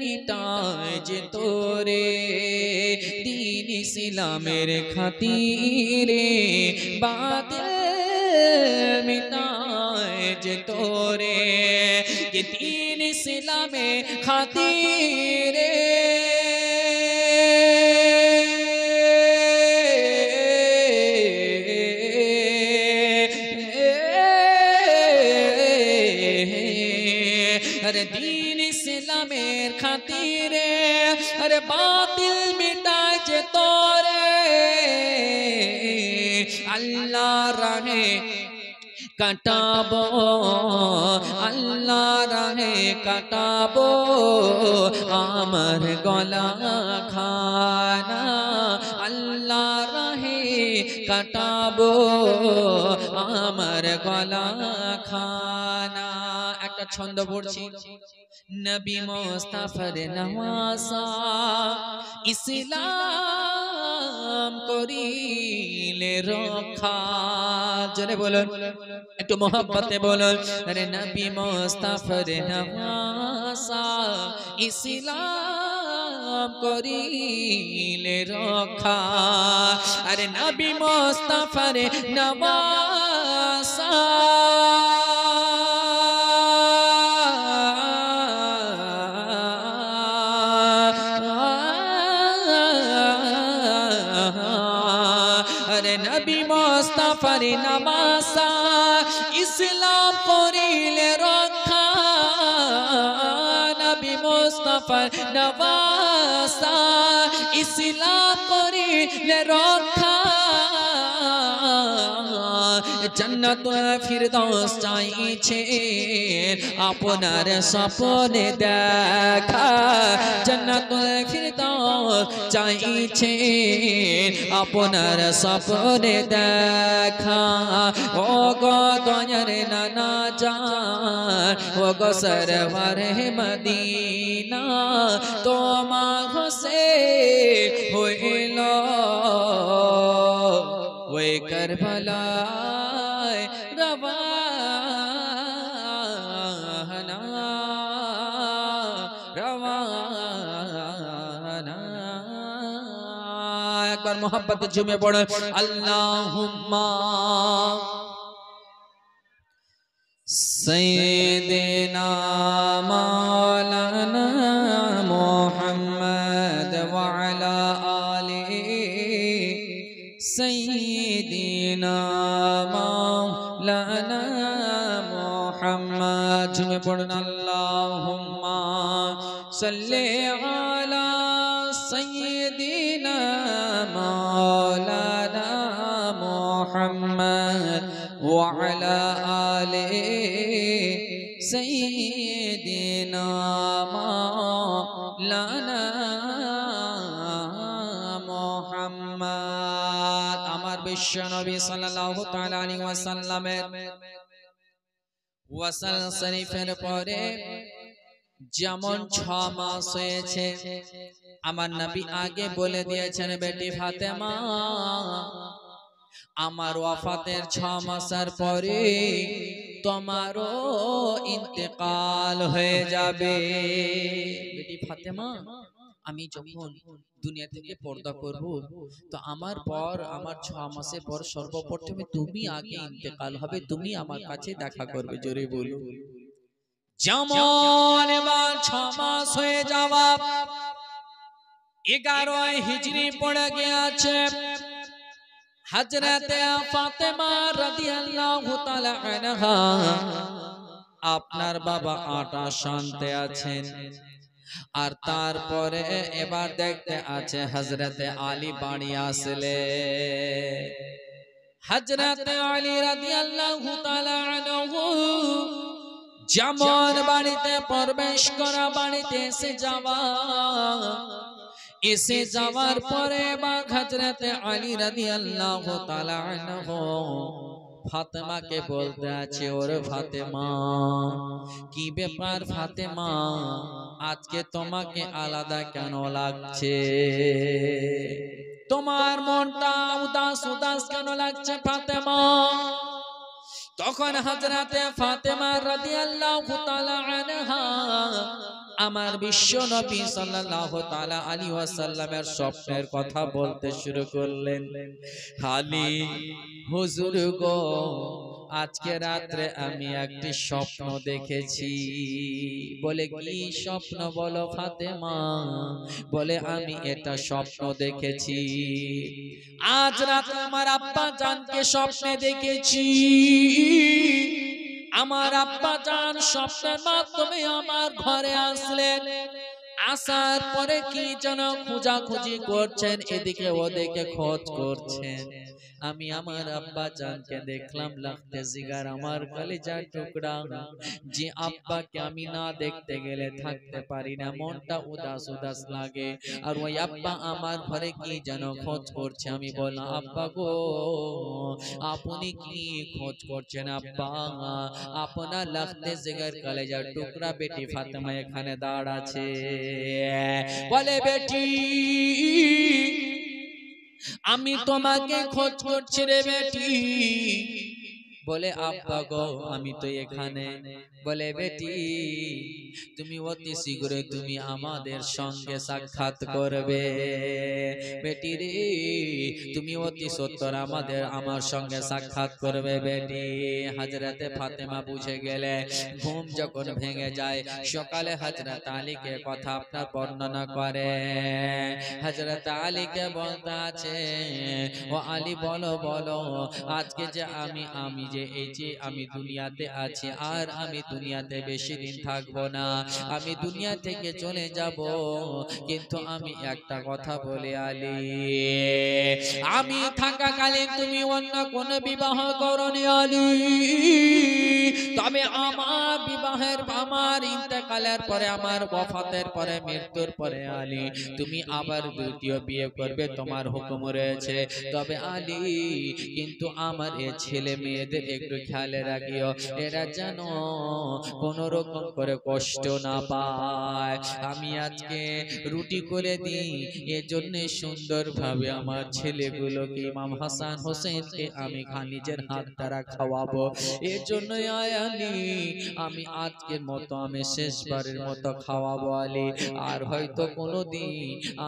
মিটায় যে তোরে, দীন ইসলামের খাতিরে बातिल मिटाए जे तोरे, कि दीन इस्लामे खातिरे अरे दीन इस्लामेर खातिरे अरे बातिल मिटाए जे तोरे, अल्लाह राहे काटाबो, अल्लाह राहे काटाबो आमार गला खाना, अल्लाह राहे काटाबो आमार गला खाना। একটা ছন্দ পড়ছি নবী মুস্তাফার নওয়াসা ইসলাম করিলে রক্ষা, জোরে বলুন একটু মোহাব্বতে বলুন, আরে নবী মুস্তাফার নওয়াসা ইসলাম করিলে রক্ষা, আরে নবী মুস্তাফার নওয়াসা नबी मुस्ताफार नवासा इस्लाम करिले रक्षा, नबी मुस्ताफार नवासा इस्लाम करिले रक्षा, जन्नतुल फिरदौस चाइछे आपनार सपने देखा, जन्नतुल फिरदौस चाइछे आपनार सपने देखा। ओ गो दयार नाना जान, ओ गो सरवारे मदीना, तोमार से हইল ওই কারবালায় রওয়ানা রওয়ানা। একবার মোহাব্বতে ঝুমে পড়ো আল্লাহুম্মা সাইয়্যিদিনা মাওলানা মুহাম্মদ ওয়া আলা আলি সাইয়্যিদিনা মাওলানা মুহাম্মদ। ঝুমে পড়ুন আল্লাহুম্মা সাল্লি আলা সাইয়্যিদিনা মাওলানা মুহাম্মদ ওয়া আলা আলি সাইয়্যিদিনা মাওলানা মুহাম্মদ। আমার বিশ্ব নবী সাল্লাল্লাহু তাআলা আলাইহি ওয়াসাল্লামের ওয়াসাল শরীফের পরে যেমন 6 মাস হয়েছে, আমার নবী আগে বলে দিয়েছেন, বেটি ফাতেমা আমার ওয়াফাতের 6 মাসের পরে তোমারও ইন্তেকাল হয়ে যাবে। বেটি ফাতেমা আমি যখন দুনিয়া থেকে পর্দা করব, তো আমার পর আমার 6 মাসের পর সর্বপ্রথমে তুমি আগে ইন্তেকাল হবে, তুমি আমার কাছে দেখা করবে। জোরে বলো। যেমন এবার 6 মাস হয়ে যাওয়া 11 হিজরি পড়ে গিয়েছে, হযরতে ফাতেমা রাদিয়াল্লাহু তাআলা আনহা আপনার বাবা আটা শান্তে আছেন, আর তারপরে এবার দেখতে আছে হযরতে আলী বাড়ি আসলে। হযরতে আলী রাদিয়াল্লাহু তাআলা আনহু যেমন বাড়িতে প্রবেশ করা, বাড়িতে এসে যাওয়ার পরে বা হযরতে আলী রাদিয়াল্লাহু তাআলা আনহু ফাতেমাকে বলতে আছে, ওরে ফাতেমা কি ব্যাপার ফাতেমা, আজকে তোমাকে আলাদা কেন লাগছে? তোমার মনটা উদাস উদাস কেন লাগছে ফাতেমা? তখন হযরতে ফাতেমা রাদিয়াল্লাহু তাআলা আনহা আমার বিশ্ব নবী সাল্লাল্লাহু তাআলা আলাইহি ওয়াসাল্লামের স্বপ্নের কথা বলতে শুরু করলেন। আলী হুজুর গো, আজকে রাত্রে আমি একটি স্বপ্ন দেখেছি। বলে কি স্বপ্ন বলো ফাতেমা? বলে আমি এটা স্বপ্ন দেখেছি, আজ রাতে আমার আব্বা জানকে স্বপ্নে দেখেছি। আমার আব্বা জান স্বপ্নের মাধ্যমে আমার ঘরে আসলেন, আসার পরে কি যেন খোঁজাখুঁজি করছেন, এদিকে ওদিকে খোঁজ করছেন। আমি আমার আব্বা জানকে দেখলাম, লাগতে জিগার আমার কলিজার টুকরা, যে আব্বাকে আমি না দেখতে গেলে থাকতে পারি না, মনটা উদাস উদাস লাগে। আর ওই আব্বা আমার ঘরে কি যেন খোঁজ করছে। আমি বললাম, আব্বা গো আপনি কি খোঁজ করছেন? আব্বা আপনার লাগতে জিগার কলিজার টুকরা বেটি ফাতেমা এখানে দাঁড়াচ্ছে। বলে বেটি আমি তোমাকে খোঁজ করছি রে বেটি। বলে আব্বা গো আমি তো এখানে। বলে বেটি তুমি অতি শীঘ্র তুমি আমাদের সঙ্গে সাক্ষাৎ করবে। বেটি রে তুমি অতি সত্বর আমার সঙ্গে সাক্ষাৎ করবে বেটি। হযরতে ফাতেমা বুঝে গেলে। ঘুম যখন ভেঙে যায় সকালে হযরত আলীকে কথা আপনার বর্ণনা করে। হযরত আলীকে বলতে আছে, ও আলী বলো বলো আজকে যে আমি যে এই যে আমি দুনিয়াতে আছি, আর আমি দুনিয়াতে বেশি দিন থাকবো না, আমি দুনিয়া থেকে চলে যাব। কিন্তু আমি একটা কথা বলি আলী, আমি থাকাকালীন তুমি অন্য কোন বিবাহ করনি আলী, তবে আমার বিবাহের আমার ইন্তেকালের পরে আমার ওয়াফাতের পরে মৃত্যুর পরে আলী তুমি আবার দ্বিতীয় বিয়ে করবে, তোমার হুকুম রয়েছে। তবে আলী কিন্তু আমার এই ছেলে মেয়েদের একটু খেয়াল রাখিও, এরা যেন কোন রকম করে কষ্ট না পায়। আমি আজকে রুটি করে দিই, এজন্য সুন্দরভাবে আমার ছেলেগুলোকে ইমাম হাসান হোসেনকে আমি নিজের হাত দ্বারা খাওয়াবো। এর জন্য আলী আমি আজকের মতো আমি শেষবারের মতো খাওয়াবো আলী। আর হয়তো কোনোদিন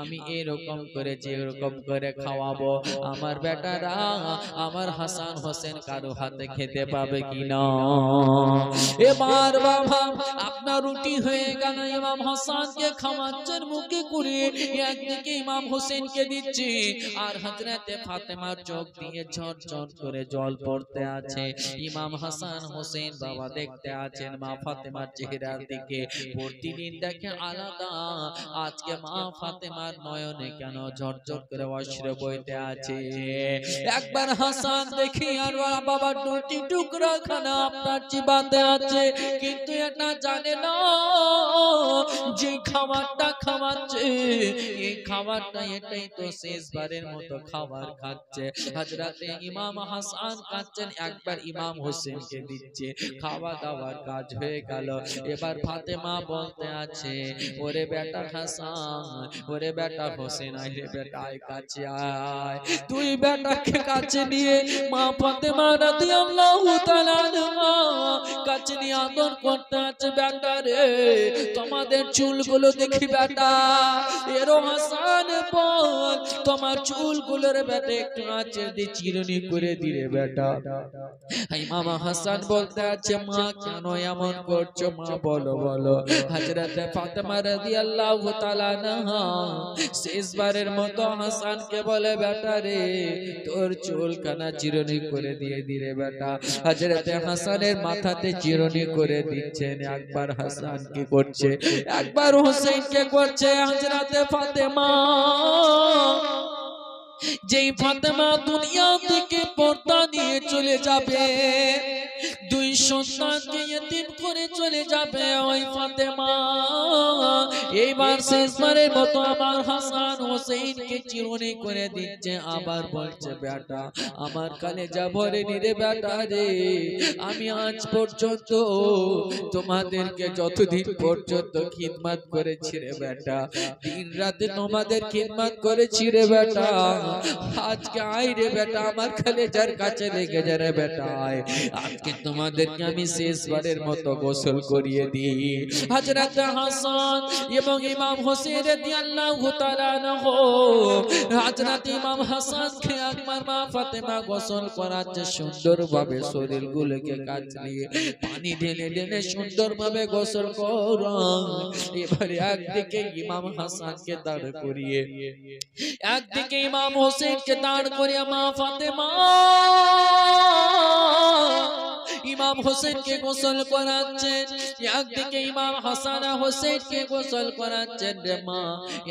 আমি এরকম করে যেরকম করে খাওয়াবো আমার বেটারা আমার হাসান হোসেন কারো হাতে খেতে পাবে কিনা। এ এবার বাবা আপনার রুটি হয়ে গেল, ইমাম হাসানকে খাওয়াচ্ছেন মুখে করে, একদিকে ইমাম হোসেনকে দিচ্ছে, আর হযরতে ফাতেমার চোখ দিয়ে ঝরঝর করে জল পড়তে আছে। ইমাম হাসান হোসেন বাবা দেখতে আছেন মা ফাতেমার চেহারার দিকে, প্রতিদিন দেখে আলাদা, আজকে মা ফাতেমার নয়নে কেন ঝরঝর করে অশ্রু বইতে আছে। একবার হাসান দেখি আর বাবা রুটি টুকরা খানা আপনার চিবাতে আছে, কিন্তু এটা জানে না যে খাবারটা খাওয়াচ্ছে এই খাবারটা এটাই তো শেষবারের মতো খাবার খাচ্ছে। হযরতে ইমাম হাসান খাচ্ছেন, একবার ইমাম হোসেনকে দিচ্ছে, খাওয়া দাওয়ার কাজ হয়ে গেল। এবার ফাতেমা বলতে আছে, ওরে বেটা হাসান, ওরে বেটা হোসেন, আয় রে বেটা আয় কাছে আয়। তুই বেটাকে কাছে নিয়ে মা ফাতেমা রাদিয়াল্লাহু তাআলা আনহা কাছে নিয়ে আদর করতে আছে। বেটা রে তোমাদের চুলগুলো দেখি বেটা, এরো হাসান বল তোমার চুলগুলোর বেটা একটু আঁচড় দিয়ে চিরুনি করে দিলে বেটা। ইমাম হাসান বলতে আছে, মা কেন এমন করছো মা, বলো বলো। হযরতে ফাতেমা রাদিয়াল্লাহু তাআলা আনহা শেষবারের মতো হাসানকে বলে, বেটা রে তোর চুলখানা চিরুনি করে দিয়ে দিলে বেটা। হযরতে হাসানের মাথাতে চিরুনি করে দিচ্ছেন। একবার হাসান কি করছে, একবার হোসেন কে করছে। হযরতে ফাতেমা, যেই ফাতেমা দুনিয়া থেকে পর্দা নিয়ে চলে যাবে, দুই সন্তানকে ইতিম করে চলে যাবে, ওই ফাতেমা এইবার শেষবারের মতো আমার হাসান হোসেনকে চিরুনি করে দিচ্ছে। আবার বলছে, বেটা আমার কলেজা ভরে নিরে বেটা রে, আমি আজ পর্যন্ত তোমাদেরকে যতদিন পর্যন্ত খিদমত করেছি রে বেটা, দিন রাতে তোমাদের খিদমত করেছি রে বেটা, আজকে আয় রে বেটা আমার কলেজার কাছে লেগে যা রে বেটা আয়, আজকে তোমাদেরকে আমি শেষবারের মতো গোসল করিয়ে দিই। হযরত হাসান এবং ইমাম হোসেন রাদিয়াল্লাহু তাআলা আনহু, হযরত ইমাম হাসানকে একবার মা ফাতেমা গোসল করাচ্ছে, সুন্দরভাবে শরীরগুলোকে কাচলিয়ে পানি ঢেলে ঢেলে সুন্দরভাবে গোসল করা। এবারে একদিকে ইমাম হাসানকে দাঁড় করিয়ে, একদিকে ইমাম হোসেনকে দাঁড় করিয়ে মা ফাতেমা ইমাম হোসেনকে গোসল করাচ্ছেন, একদিকে ইমাম হাসান হোসেনকে গোসল করাচ্ছেন। রে মা,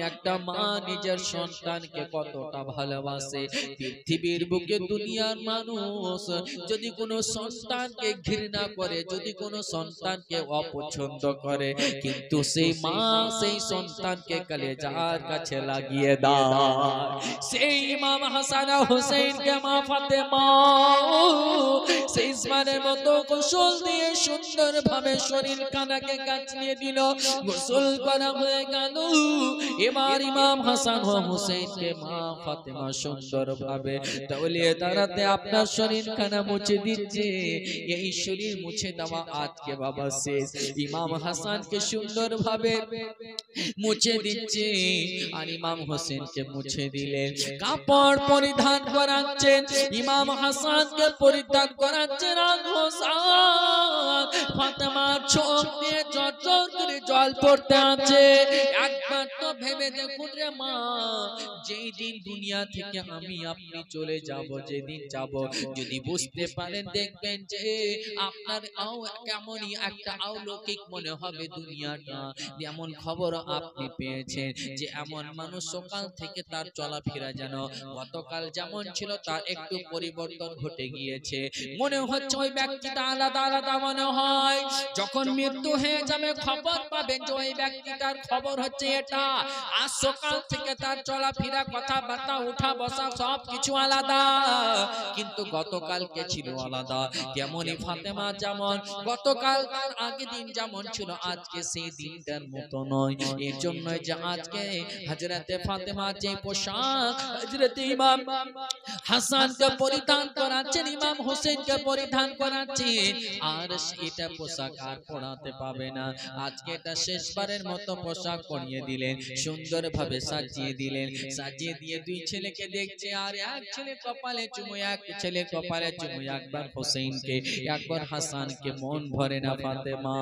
একটা মা নিজের সন্তানকে কতটা ভালোবাসে। পৃথিবীর বুকে দুনিয়ার মানুষ যদি কোনো সন্তানকে ঘৃণা করে, যদি কোনো সন্তানকে অপছন্দ করে, কিন্তু সেই মা সেই সন্তানকে কলেজার কাছে লাগিয়ে দেয়। সেই ইমাম হাসান হোসেনকে মা ফাতেমা শেষবারের মতো গোসল দিয়ে সুন্দরভাবে শরীর কানাকে কাচলিয়ে দিল। গোসল করা হয়ে গেল। এবার ইমাম হাসান ও হোসেনকে মা ফাতেমা সুন্দরভাবে তাওলিয়ে দাঁড়াতে আপনার শরীর কানা মুছে দিচ্ছে। এই শরীর মুছে দেওয়া আজকে বাবা শেষ। ইমাম হাসানকে সুন্দরভাবে মুছে দিচ্ছে আর ইমাম হোসেনকে মুছে দিলেন। কাপড় পরিধান করাচ্ছেন, ইমাম হাসানকে পরিধান করাচ্ছেন। আর হোসেন ফাতেমার চোখ দিয়ে ঝরঝর করে জল পড়তে আছে। একবার তো ভেবে দেখুন রে মা, যেই দিন দুনিয়া থেকে আমি আপনি চলে যাব, যেদিন যাব, যদি বুঝতে পারেন দেখবেন যে আপনার কেমনই একটা অলৌকিক মনে হবে দুনিয়াটা। যেমন খবর আপনি পেয়েছেন যে এমন মানুষ সকাল থেকে তার চলাফেরা যেন গতকাল যেমন ছিল তার একটু পরিবর্তন ঘটে গিয়েছে। মনে হচ্ছে ওই ব্যক্তিটা আলাদা আলাদা মনে হয়। যখন মৃত্যু হয়ে যাবে খবর পাবেন যে ওই ব্যক্তিটার খবর হচ্ছে এটা। আজ সকাল থেকে তার চলাফেরা, কথাবার্তা, উঠা বসা সব কিছু আলাদা, কিন্তু গতকালকে ছিল আলাদা। তেমনি ফাতেমা যেমন গতকাল তার আগের দিন যেমন ছিল আজকে সেই দিনটার মতো নয়। এর জন্য যে আজকে হযরতে ফাতেমা যে পোশাক হযরতে ইমাম হাসানকে পরিধান করাচ্ছেন, ইমাম হোসেনকে পরিধান করাচ্ছেন, আর সেই এটা পোশাক আর পরাতে পাবে না, আজকে এটা শেষবারের মতো পোশাক পরিয়ে দিলেন, সুন্দরভাবে সাজিয়ে দিলেন। সাজিয়ে দিয়ে দুই ছেলেকে দেখছে, আর এক ছেলে কপালে চুমু, এক ছেলে কপালে চুমু, একবার হোসেনকে একবার হাসানকে। মন ভরে না, ফাতেমা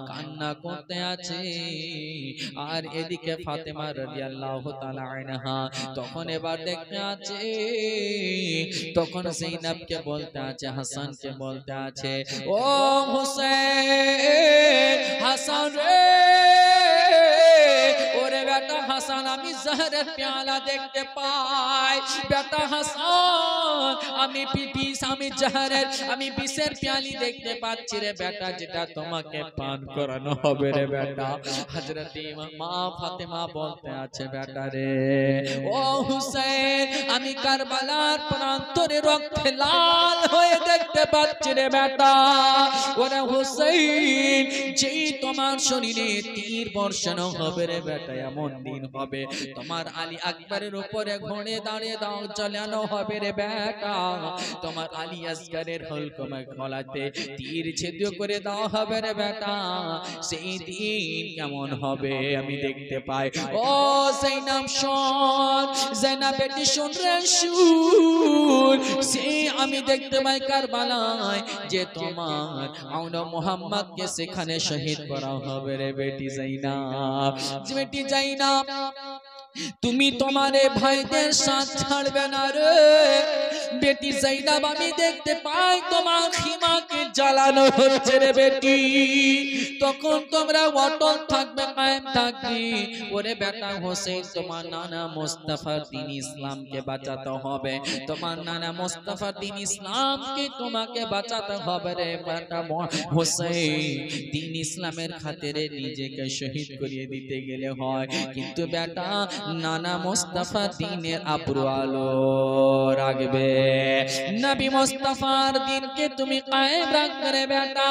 কান্না করতে আছে। আর এদিকে ফাতেমা রাদিয়াল্লাহু তাআলা আনহা তখন এবার দেখতে আছে, তখন যায়েনবকে বলতে আছে, হাসানকে বলতে আছে, ও হোসেন, হাসান রে, ওরে বেটা হাসান, আমি জহরের পেয়ালা দেখতে পাই। বেটা হাসান, আমি আমি বিষের পেয়ালি দেখতে পাচ্ছি রে বেটা, যেটা তোমাকে পান করানো হবে রে বেটা। হযরত মা ফাতেমা বলতে আছে, বেটা রে, ও হুসাইন, আমি কারবালার প্রান্তরে রক্তে লাল হয়ে দেখতে পাচ্ছি রে বেটা। ওরে হুসাইন, যেই তোমার শরীরে তীর বর্ষানো হবে রে বেটা, এমন দিন হবে তোমার আলী আকবরের উপরে ঘোড়ে দাঁড়িয়ে দাও চালানো হবে রে বেটা। তোমার আলী আসগরের হলকমে গলাতে তীর ছেদ করে দাও হবে রে বেটা। সেই দিন কেমন হবে আমি দেখতে পাই। ও যায়েনব শোন, যায়েনব বেটি শুন রে শুন, সেই আমি দেখতে পাই কারবালায় যে তোমার আওলা মুহাম্মদকে সেখানে শহীদ করা হবে রে বেটি যায়েনব। বেটি যায়েনব, তুমি তোমারে ভাইদের সাথ ছাড়বে না রে বেটি যায়েনব। আমি দেখতে পাই তোমার খিমাকে জ্বালানো হচ্ছে রে বেটি, তখন তোমরা অটল থাকবে, কায়েম থাকবে। ওরে বেটা হোসেন, তোমার নানা মুস্তাফা দ্বীন ইসলামকে বাঁচাতে হবে, তোমার নানা মুস্তাফা দ্বীন ইসলামকে তোমাকে বাঁচাতে হবে রে বেটা হোসেন। দ্বীন ইসলামের খাতিরে নিজেকে শহীদ করিয়ে দিতে গেলে হয়, কিন্তু বেটা নানা মুস্তাফা দ্বীনের আবরু আলো রাখবে, নবী মুস্তাফার দ্বীনকে তুমি কায়েম রাখবে রে বেটা।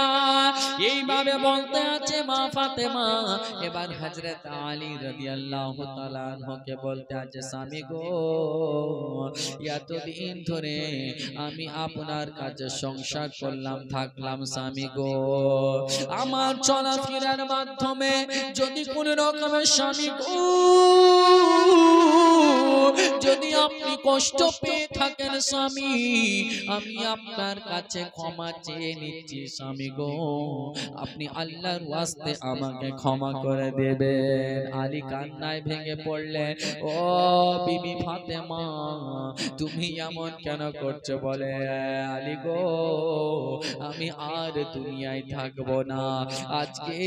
এইভাবে বলতে আছে মা ফাতেমা। এবার হযরত আলী রাদিয়াল্লাহু তাআলা আনহুকে বলতে আছে, স্বামী গো, এতদিন ধরে আমি আপনার কাছে সংসার করলাম থাকলাম, স্বামী গো, আমার চলাফেরার মাধ্যমে যদি কোনো রকমের স্বামী গো, যদি আপনি কষ্ট পেয়ে থাকেন স্বামী, আমি আপনার কাছে ক্ষমা চেয়ে নিচ্ছি স্বামী গো, আপনি আল্লাহর ওয়াস্তে আমাকে ক্ষমা করে দেবেন। আলী কান্নায় ভেঙে পড়লেন, ও বিবি ফাতেমা, তুমি এমন কেন করছো? বলে, আলী গো, আমি আর দুনিয়ায় থাকবো না, আজকে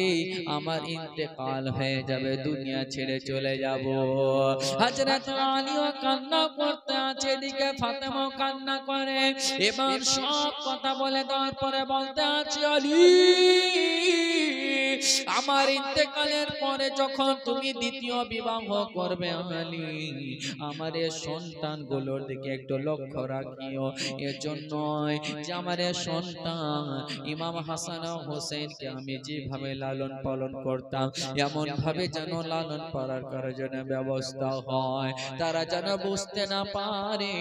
আমার ইন্তেকাল হয়ে যাবে, দুনিয়া ছেড়ে চলে যাব। হযরত আলীও কান্না করতে আছে, এদিকে ফাতেমা কান্না করে। এবার সব কথা বলে দেওয়ার পরে বলতে আছে, আলী, আমার ইন্তেকালের পরে যখন তুমি দ্বিতীয় বিবাহ করবে আলী, আমার এই সন্তানগুলোর দিকে একটু লক্ষ্য রাখিও। এজন্য যে আমার এই সন্তান ইমাম হাসান ও হোসেনকে আমি যেভাবে লালন পালন করতাম, এমন ভাবে যেন লালন পালন করার জন্য ব্যবস্থা হয়। তারা যেন বুঝতে না পারে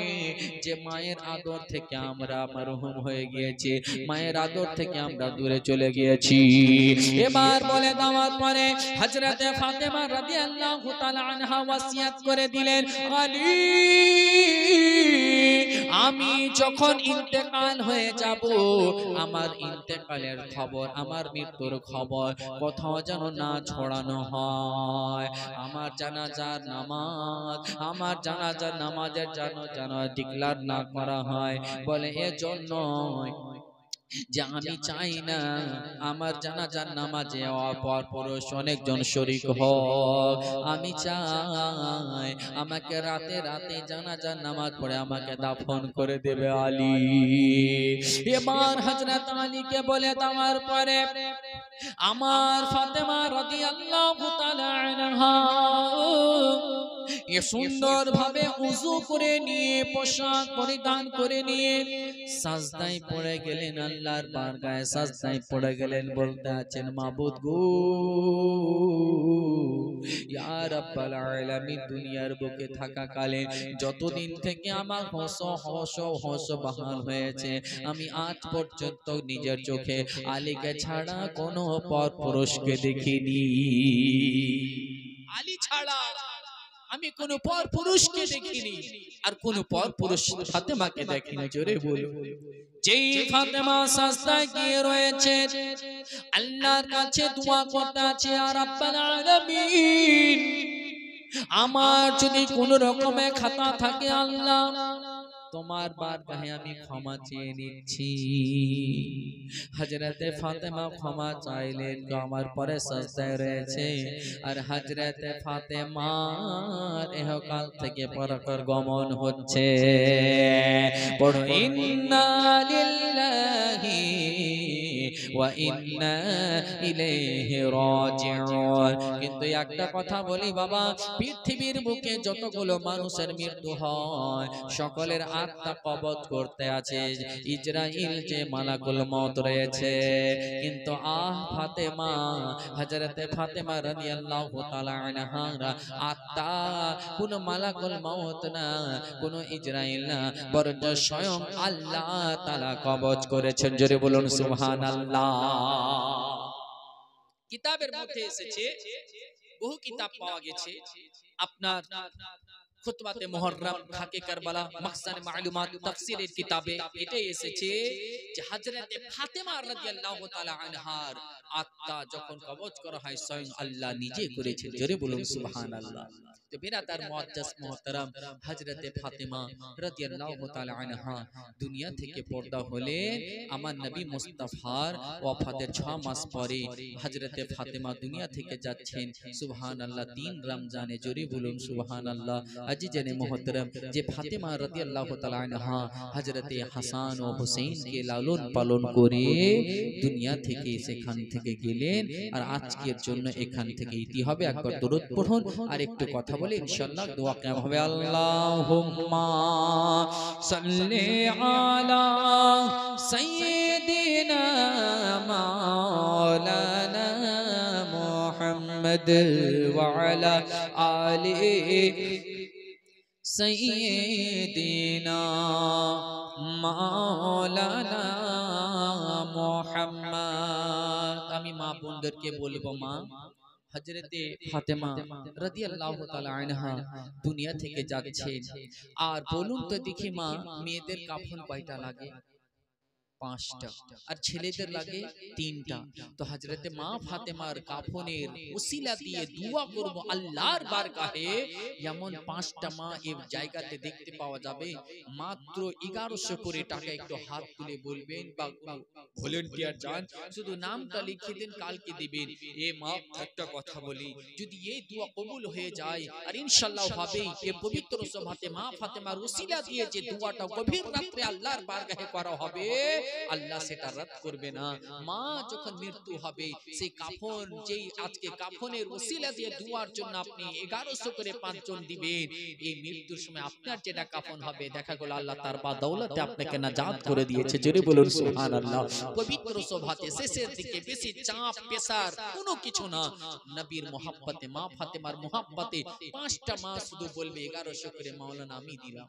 যে মায়ের আদর থেকে আমরা মারহুম হয়ে গিয়েছি, মায়ের আদর থেকে আমরা দূরে চলে গিয়েছি। এবার বলে দেওয়ার পরে হযরতে ফাতেমা রাদিয়াল্লাহু তাআলা আনহা ওয়াসিয়াত করে দিলেন, আলী, আমি যখন ইন্তেকাল হয়ে যাব, আমার ইন্তেকালের খবর, আমার মৃত্যুর খবর কোথাও যেন না ছড়ানো হয়। আমার জানাজার নামাজ, আমার জানাজার নামাজের যেন ডিক্লার না করা হয়। বলে এজন্য যে আমি চাই না আমার জানাজার নামাজে অপর পুরুষ অনেকজন শরীক হোক, আমি চাই আমাকে রাতে রাতে জানাজার নামাজ পড়ে আমাকে দাফন করে দেবে আলী। এবার হযরত আলীকে বলে দেওয়ার পরে আমার ফাতেমা রাদিয়াল্লাহু তাআলা আনহা সুন্দর ভাবে উযু করে নিয়ে, পোশাক পরিধান করে নিয়ে সাজদায় পড়ে গেলেন, আল্লাহর বারগাহে সাজদায় পড়ে গেলেন। বলতে আছেন, মাবুদ গো, ইয়া রাব্বাল আলামিন দুনিয়ার বুকে থাকাকালে যতদিন থেকে আমার হস বাহাল হয়েছে আমি আজ পর্যন্ত নিজের চোখে আলীকে ছাড়া কোনো পর পুরুষকে দেখিনি। আলী ছাড়া আমি কোন পর পুরুষকে দেখিনি, আর কোন পর পুরুষ ফাতেমাকে দেখিনি। জোরে বলো। যেই ফাতেমা সাজদায় গিয়ে রয়েছে আল্লাহর কাছে দোয়া করতে আছে, আর রাব্বাল আলামিন আমার যদি কোন রকমে খাতা থাকে আল্লাহ তোমার বারগাহে আমি ক্ষমা চেয়ে নিচ্ছি। হযরতে ফাতেমা ক্ষমা চাইলেন, তো আমার পরে সাজদায় রয়েছে। আর হযরতে ফাতেমার ইহকাল থেকে পরকাল গমন হচ্ছে। পড়ো ইন্না লিল্লাহি ওয়া ইন্না ইলাইহি রাজিউন। কিন্তু একটা কথা বলি বাবা, পৃথিবীর বুকে যতগুলো মানুষের মৃত্যু হয় সকলের আত্মা কবজ করতে আছে ইজরাইল যে মালাকুল মউত রয়েছে। কিন্তু ফাতেমা, হযরতে ফাতেমা রাদিয়াল্লাহু তাআলা আনহার আত্মা কোন মালাকুল মউত না, কোন ইজরাইল না, বরং স্বয়ং আল্লাহ তাআলা কবজ করেছেন। জোরে বলুন সুবহানাল্লাহ। কিতাবের মধ্যে এসেছে, বহু কিতাব পাওয়া গেছে, আপনার খুতবাতে মুহররম, খাকে কারবালা, মাকসানে মালুমাত, তাফসীরের কিতাবে এটাই এসেছে যে হযরতে ফাতেমা রাদিয়াল্লাহু তাআলা আনহার আত্মা যখন কবজ করা হয় স্বয়ং আল্লাহ নিজে করেছেন। জোরে বলুন সুবহানাল্লাহ। তো বিরাদার মুআজ্জাজ মুহতারাম, হযরতে ফাতেমা রাদিয়াল্লাহু তাআলা আনহা দুনিয়া থেকে পর্দা হলে আমার নবী মুস্তাফার ওয়াফাতের 6 মাস পরে হযরতে ফাতেমা দুনিয়া থেকে যাচ্ছেন। সুবহানাল্লাহ। 3 রমজানে। জোরে বলুন সুবহানাল্লাহ। আজিজানে মুহতারাম, যে ফাতেমা রাদিয়াল্লাহু তাআলা আনহা হযরতে হাসান ও হুসাইন কে লালন পালন করে দুনিয়া থেকে সেখান থেকে গেলেন, আর আজকের জন্য এখান থেকে ইতি হবে। একবার দরুদ পড়ুন আর একটু কথা বলে ইনশাআল্লাহ দোয়া কিয়াম হবে। আল্লাহুম্মা সাল্লি আলা সাইয়্যিদিনা মাওলানা মুহাম্মদ ওয়া আলা আলি সাইয়্যিদিনা মাওলানা মুহাম্মদ। আমি মা বোনদেরকে বলবো, মা হযরতে ফাতেমা রাদিয়াল্লাহু তাআলা আনহা দুনিয়া থেকে যাচ্ছেন, আর বলুন তো দেখি মা, মেয়েদের কাফন কয়টা লাগে? 5টা, আর ছেলেদের লাগে 3টা। তো হযরতে মা ফাতেমার কাফনের ওসিলা দিয়ে দোয়া করব আল্লাহর বারগাহে, এমন 5টা মা এই জায়গাতে দেখতে পাওয়া যাবে। মাত্র 1100 করে টাকা একটু হাত তুলে বলবেন, বা ভলান্টিয়ার যান, শুধু নামটা লিখে দেন, কালকে দিবেন। এ মা একটা কথা বলি, যদি এই দোয়া কবুল হয়ে যায়, আর ইনশাআল্লাহ হবে, এই পবিত্র সভাতে মা ফাতেমার ওসিলা দিয়ে যে দোয়াটা গভীর রাতে আল্লাহর বারগাহে করা হবে, আল্লাহ সেটা রদ করবে না। মা যখন মৃত্যু হবে, সেই কাফন, যেই আজকে কাফনের ওসিলা দিয়ে দোয়ার জন্য আপনি 1100 করে 5 জন দিবেন, এই মৃত্যুর সময় আপনার যেটা কাফন হবে, দেখা গেল আল্লাহ তার বা দৌলতে আপনাকে নাজাত করে দিয়েছে। জোরে বলুন সুবহানাল্লাহ। পবিত্র সভাতে শেষের দিকে বেশি চাপ পেশার কোনো কিছু না, নবীর মোহাব্বতে, মা ফাতেমার মোহাব্বতে 5টা মা শুধু বলবে 1100 করে, মাওলানা আমি দিলাম।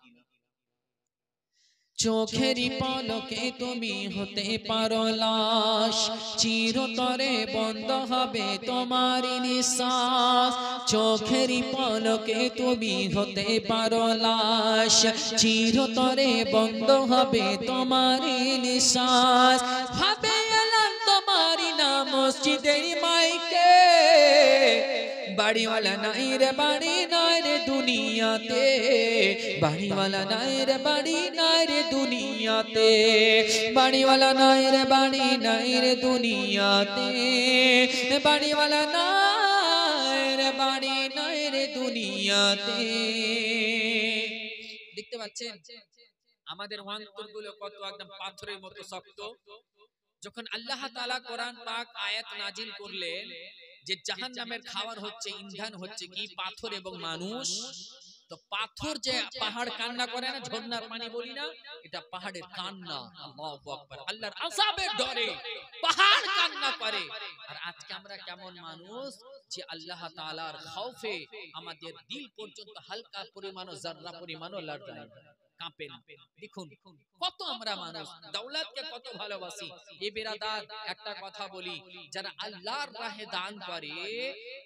চোখেরই পলকে তুমি হতে পারো লাশ, চিরতরে বন্ধ হবে তোমার নিঃশ্বাস। চোখেরই পলকে তুমি হতে পারো লাশ, চিরতরে বন্ধ হবে তোমার নিঃশ্বাস। ভাবে এলাম তোমারই নাম মসজিদের মাইকে, বাড়িওয়ালা নাই রে বাড়ি নাই রে দুনিয়াতে, বাড়িওয়ালা নাই রে বাড়ি নাই রে দুনিয়াতে, বাড়িওয়ালা নাই রে বাড়ি নাই রে দুনিয়াতে, বাড়িওয়ালা নাই রে বাড়ি নাই রে দুনিয়াতে। দেখতে পাচ্ছেন আমাদের অন্তরগুলো কত একদম পাথরের মতো শক্ত। যখন আল্লাহ তাআলা কোরআন পাক আয়াত নাজিল করলেন যে জাহান্নামের খাবার হচ্ছে, ইন্ধন হচ্ছে কি? পাথর এবং মানুষ। তো পাথর যে পাহাড় কান্না করে না, ঝর্ণার পানি বলি না, এটা পাহাড়ের কান্না। আল্লাহু আকবার। আল্লাহর আযাবের ডরে পাহাড় কান্না করে। আর আজকে আমরা কেমন মানুষ, যে আল্লাহ তাআলার খাউফে আমাদের দিল পর্যন্ত হালকা পরিমাণও জাররা পরিমাণও লড়াই কাঁপে না। দেখুন কত আমরা মানুষ দৌলতকে কত ভালোবাসি। এই বিরাদার একটা কথা বলি, যারা আল্লাহর রাহে দান করে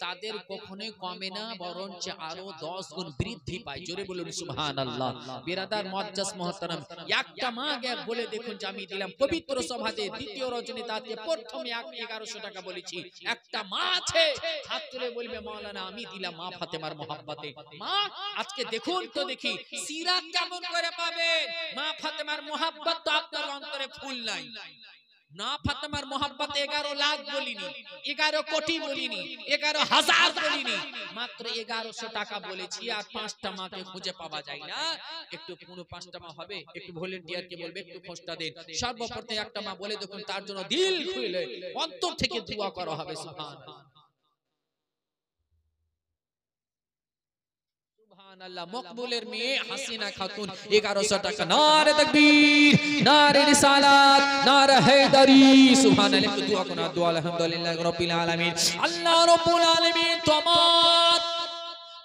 তাদের কখনোই কমে না, বরঞ্চ আরো 10 গুণ বৃদ্ধি পায়। জোরে বলুন সুবহানাল্লাহ। বিরাদার মুআজ্জাজ মুহতারাম, একটা মা গ্যাপ বলে দেখুন যে আমি দিলাম পবিত্র সভাতে দ্বিতীয় রজনীতে প্রথমে 1100 টাকা বলেছি। একটা মা আছে হাত তুলে বলবে মাওলানা আমি দিলাম মা ফাতেমার মহব্বতে। মা আজকে দেখুন তো দেখি সিরাত কেমন করে পাবেন। মা ফাতেমার মহব্বত তো আপনার অন্তরে ফুল নাই। না ফাতেমার মহব্বত 11 লাখ বলিনি, 11 কোটি বলিনি, 11,000 বলিনি, মাত্র 1100 টাকা বলেছি। আর 5টা মাকে খুঁজে পাওয়া যায় না। একটু কোনো 5টা মা হবে, একটু ভলেন্টিয়ারকে বলবে একটু খোঁজটা দেন। সর্বপ্রথমে একটা মা বলে দেখুন, তার জন্য দিল খুলে অন্তর থেকে দোয়া করা হবে। সুবহানাল্লাহ সুবহানাল্লাহ। মকবুলের মেয়ে হাসিনা খাতুন 1100 টাকা। নারে তাকবীর, নারে রিসালাত, নারে হায়দারি। সুবহানাল্লাহ। একটু দোয়া করুন। দোয়া আলহামদুলিল্লাহ রাব্বিল আলামিন। আল্লাহ রাব্বুল আলামিন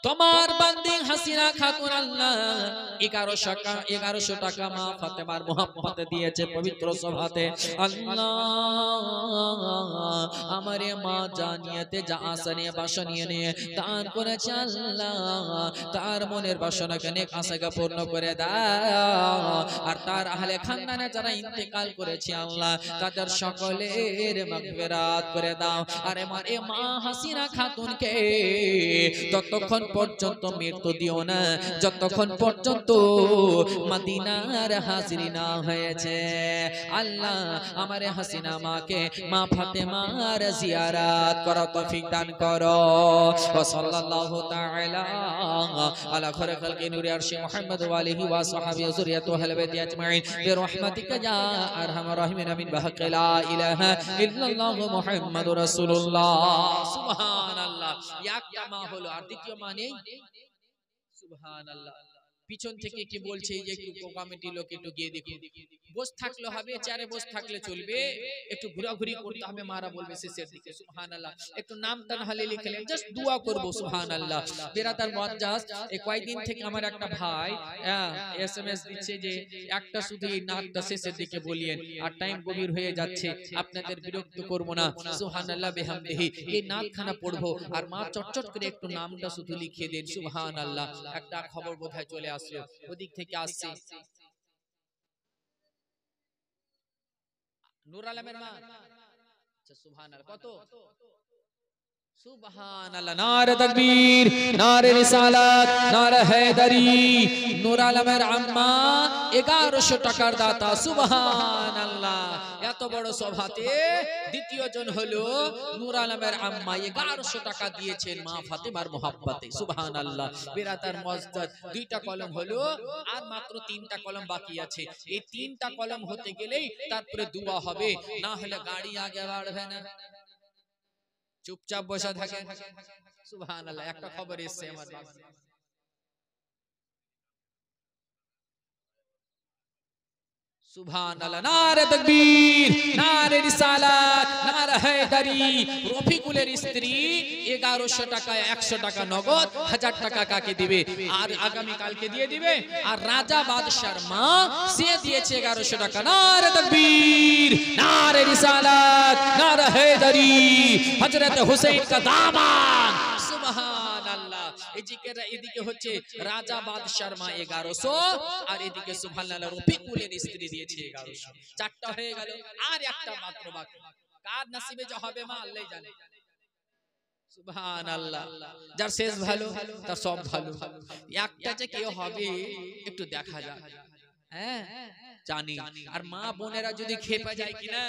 তোমার বান্দি হাসিনা খাতুন আল্লাহ 1100 টাকা মা ফাতেমার মহব্বতে দিয়েছে পবিত্র সভাতে। আল্লাহ আমারে মা জানিয়াতে যা আশানিয়ে বাসনিয়ে নিয়ে দান করেছে আল্লাহ, তার মনের বাসনাকে নেক আশাকে পূর্ণ করে দাও। আর তার আহলে খানদানে যারা ইন্তেকাল করেছে আল্লাহ তাদের সকলের মাগফিরাত করে দাও। আরে মারে মা হাসিনা খাতুনকে ততক্ষণ পর্যন্ত মৃত্যু দিও না যতক্ষণ পর্যন্ত মদিনার হাজিরি না হয়েছে। আল্লাহ আমারে হাসিনা মাকে মা ফাতেমার জিয়ারত করার তৌফিক দান করো। ওয়া সাল্লাল্লাহু তাআলা আলা খায়রি খালকি নূরি আরশি মুহাম্মদ ওয়া আলিহি ওয়া সাহবিহি ওয়া যুররিয়াতিহি আহলে বাইতি আজমাইন বিরহমাতিকা ইয়া আরহামার রাহিমিন আমিন বিহাক্কি লা ইলাহা ইল্লাল্লাহু মুহাম্মাদুর রাসূলুল্লাহ। সুবহানাল্লাহ। একটা মা হলো, আর দ্বিতীয় মা নেই। সুবহানাল্লাহ। পিছন থেকে কি বলছে এই যে একটু কমিটি লোক একটু গিয়ে দেখুন। বস থাকলে হবে, চেয়ারে বস থাকলে চলবে, একটু ঘোরাঘুরি করতে হবে। মারা বলবে শেষের দিকে। সুবহানাল্লাহ। একটু নামটা নাহলে লিখলেন, জাস্ট দোয়া করব। সুবহানাল্লাহ। বিরাদার মুআজ্জাজ, এই কয়েকদিন থেকে আমার একটা ভাই এসএমএস দিচ্ছে যে একটা শুধু এই নামটা শেষের দিকে বলিয়েন, আর টাইম গভীর হয়ে যাচ্ছে, আপনাদের বিরক্ত করব না। সুবহানাল্লাহ বিহামদিহি এই নামখানা পড়বো, আর মা চটচট করে একটু নামটা শুধু লিখিয়ে দেন। সুবহানাল্লাহ। একটা খবর বোধহয় চলে আসলো, ওদিক থেকে আসছে। নূর আলমের মা। আচ্ছা সুবহানাল্লাহ। কত? সুবহানাল্লাহ। নারে তাকবীর, নারে রিসালাত, নারে হায়দারি। নূর আলমের আম্মা 1100 টাকার দাতা। সুবহানাল্লাহ। এত বড় সভাতে দ্বিতীয় জন হলো নূর আলমের আম্মা, 1100 টাকা দিয়েছেন মা ফাতেমার মহব্বতে। সুবহানাল্লাহ। বিরাদার মুআজ্জাজ, 2টা কলম হলো, আর মাত্র 3টা কলম বাকি আছে। এই 3টা কলম হতে গেলেই তারপরে দোয়া হবে, না হলে গাড়ি আগে বাড়বে না। চুপচাপ বসে থাকে। সুবহানাল্লাহ। একটা খবর এসেছে আমার কাছে। সুবহানাল্লাহ। নারে তাকবীর, নারে রিসালাত, নারে হায়দারি। রফিকুলের স্ত্রী 1100 টাকা, 100 টাকা নগদ, 1000 টাকা কাকে দিবে, আর আগামী কালকে দিয়ে দিবে। আর রাজা বাদশার মা সে দিয়েছে 1100 টাকা। নারে তাকবীর, নারে রিসালাত, নারে হায়দারি। হযরত হুসাইন का दामन। সুবহানাল্লাহ। এদিকে হচ্ছে রাজা বাদশার মা 1100, আর এদিকে সুবহানাল্লাহ রফিকুলের স্ত্রী দিয়েছে 1100। 4টা হয়ে গেল, আর একটা মাত্র বাকি। কার নসিবে যে হবে মা আল্লাহই জানে। সুবহানাল্লাহ। যার শেষ ভালো তার সব ভালো। একটা যে কি হবে একটু দেখা যাক। হ্যাঁ জানি। আর মা বোনেরা যদি খেপে যায় কিনা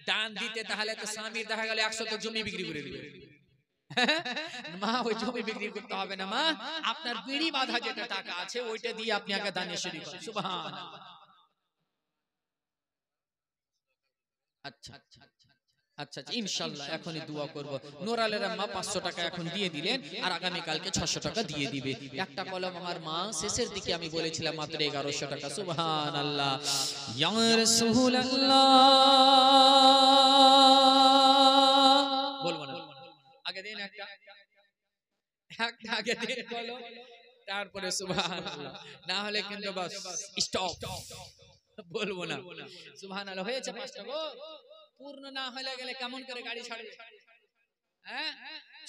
দান দিতে, তাহলে তো স্বামীর দেখা গেল 100 তো জমি বিক্রি করে দিবে। মা ওই জমি বিক্রি করতে হবে না, মা আপনার বিড়ি বাঁধা যেটা টাকা আছে ওইটা দিয়ে আপনি আগে দানে শরীক করেন। সুবহানাল্লাহ। আচ্ছা আচ্ছা আচ্ছা ইনশাআল্লাহ এখনই দোয়া করব। নূর আলের আম্মা 500 টাকা এখন দিয়ে দিলেন, আর আগামী কালকে 600 টাকা দিয়ে দিবে। একটা কলম আমার মা শেষের দিকে আমি বলেছিলাম মাত্র 1100 টাকা। সুবহানাল্লাহ। ইয়া রাসূলুল্লাহ বলবো না, আগে দিন একটা আগে দিন বলো, তারপরে সুবহানাল্লাহ, না হলে কিন্তু বাস স্টপ, বলবো না। সুবহানাল্লাহ হয়েছে 5টা গো, পূর্ণ না হলে গেলে কেমন করে গাড়ি ছাড়বে? হ্যাঁ,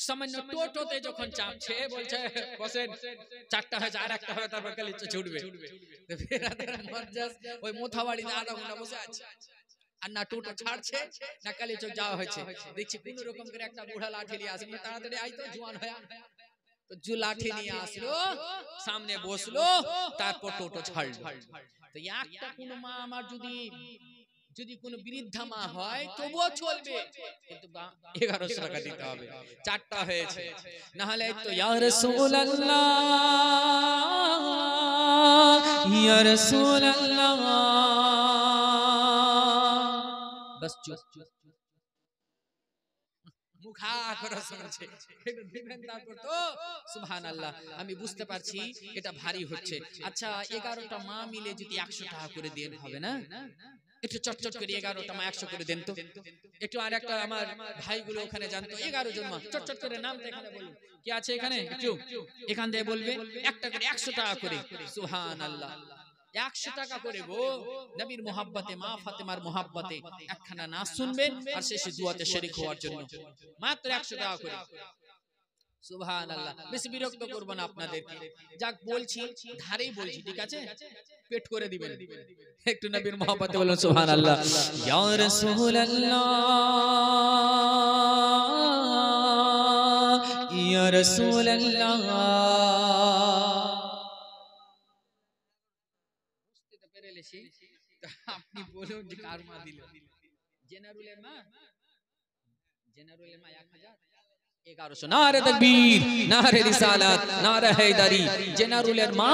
সামান্য টোটোতে যখন চাপছে বলছে বসেন, 4টা হয়েছে, আর একটা হবে, তারপর কালি ছুটবে। ওই মোথাবাড়িতে আধা ঘন্টা বসে আছে, আর না টোটো ছাড়ছে না কালি চোখ যাওয়া হয়েছে। দেখছি কোন রকম করে একটা বুড়া লাঠি নিয়ে আসবে, তাড়াতাড়ি আইতো জোয়ান হয়ে, তো জু লাঠি নিয়ে আসলো, সামনে বসলো, তারপর টোটো ছাড়লো। তো একটা কোন মা আমার যদি কোন বৃদ্ধা মা হয় তবুও চলবে, কিন্তু 1100 টাকা দিতে হবে। 4টা হয়েছে, না হলে তো ইয়া রাসূলুল্লাহ ইয়া রাসূলুল্লাহ, বাস চুপ, মুখা করে শুনছে, একটু দিবেন তারপর তো। সুবহানাল্লাহ, আমি বুঝতে পারছি এটা ভারী হচ্ছে। আচ্ছা 11টা মা মিলে যদি 100 টাকা করে দেন হবে না? একটু চটচট করে 11টা মা 100 করে দেন তো। একটু আর একটা আমার ভাইগুলো ওখানে জানতো, 11 জন মা চটচট করে নামটা এখানে বলুন, কি আছে এখানে, একটু এখান থেকে বলবে, একটা করে 100 টাকা করে। সুবহানাল্লাহ, 100 টাকা করে গো, নবীর মোহাব্বতে, মা ফাতেমার মোহাব্বতে একখানা নাচ শুনবেন আর শেষে দুয়াতে শরীক হওয়ার জন্য মাত্র 100 টাকা করে। সুবহানাল্লাহ, বেশি বিরক্ত করব না আপনাদেরকে, যাক বলছি ধারেই বলছি, ঠিক আছে, পেট করে দিবেন। একটু নবীর মোহাব্বতে বলুন সুবহানাল্লাহ। ইয়া রাসূলুল্লাহ ইয়া রাসূলুল্লাহ, বুঝতে পেরেছি, আপনি বলুন যে কার মা দিল? জেনারুলের মা, জেনারুলের মা 1000, 1100। নারে তাকবীর, নারে রিসালাত, নারে হায়দারি। জেনারুলের মা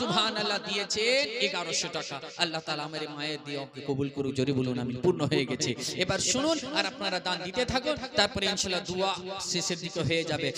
সুবহানাল্লাহ দিয়েছে 1100 টাকা। আল্লাহ তাআলা আমাদের মায়ের দিওকে কবুল করুক, জোরে বলুন আমিন। পূর্ণ হয়ে গেছে, এবার শুনুন আর আপনারা দান দিতে থাকুন, তারপরে ইনশাআল্লাহ দোয়া শেষের দিকে হয়ে যাবে।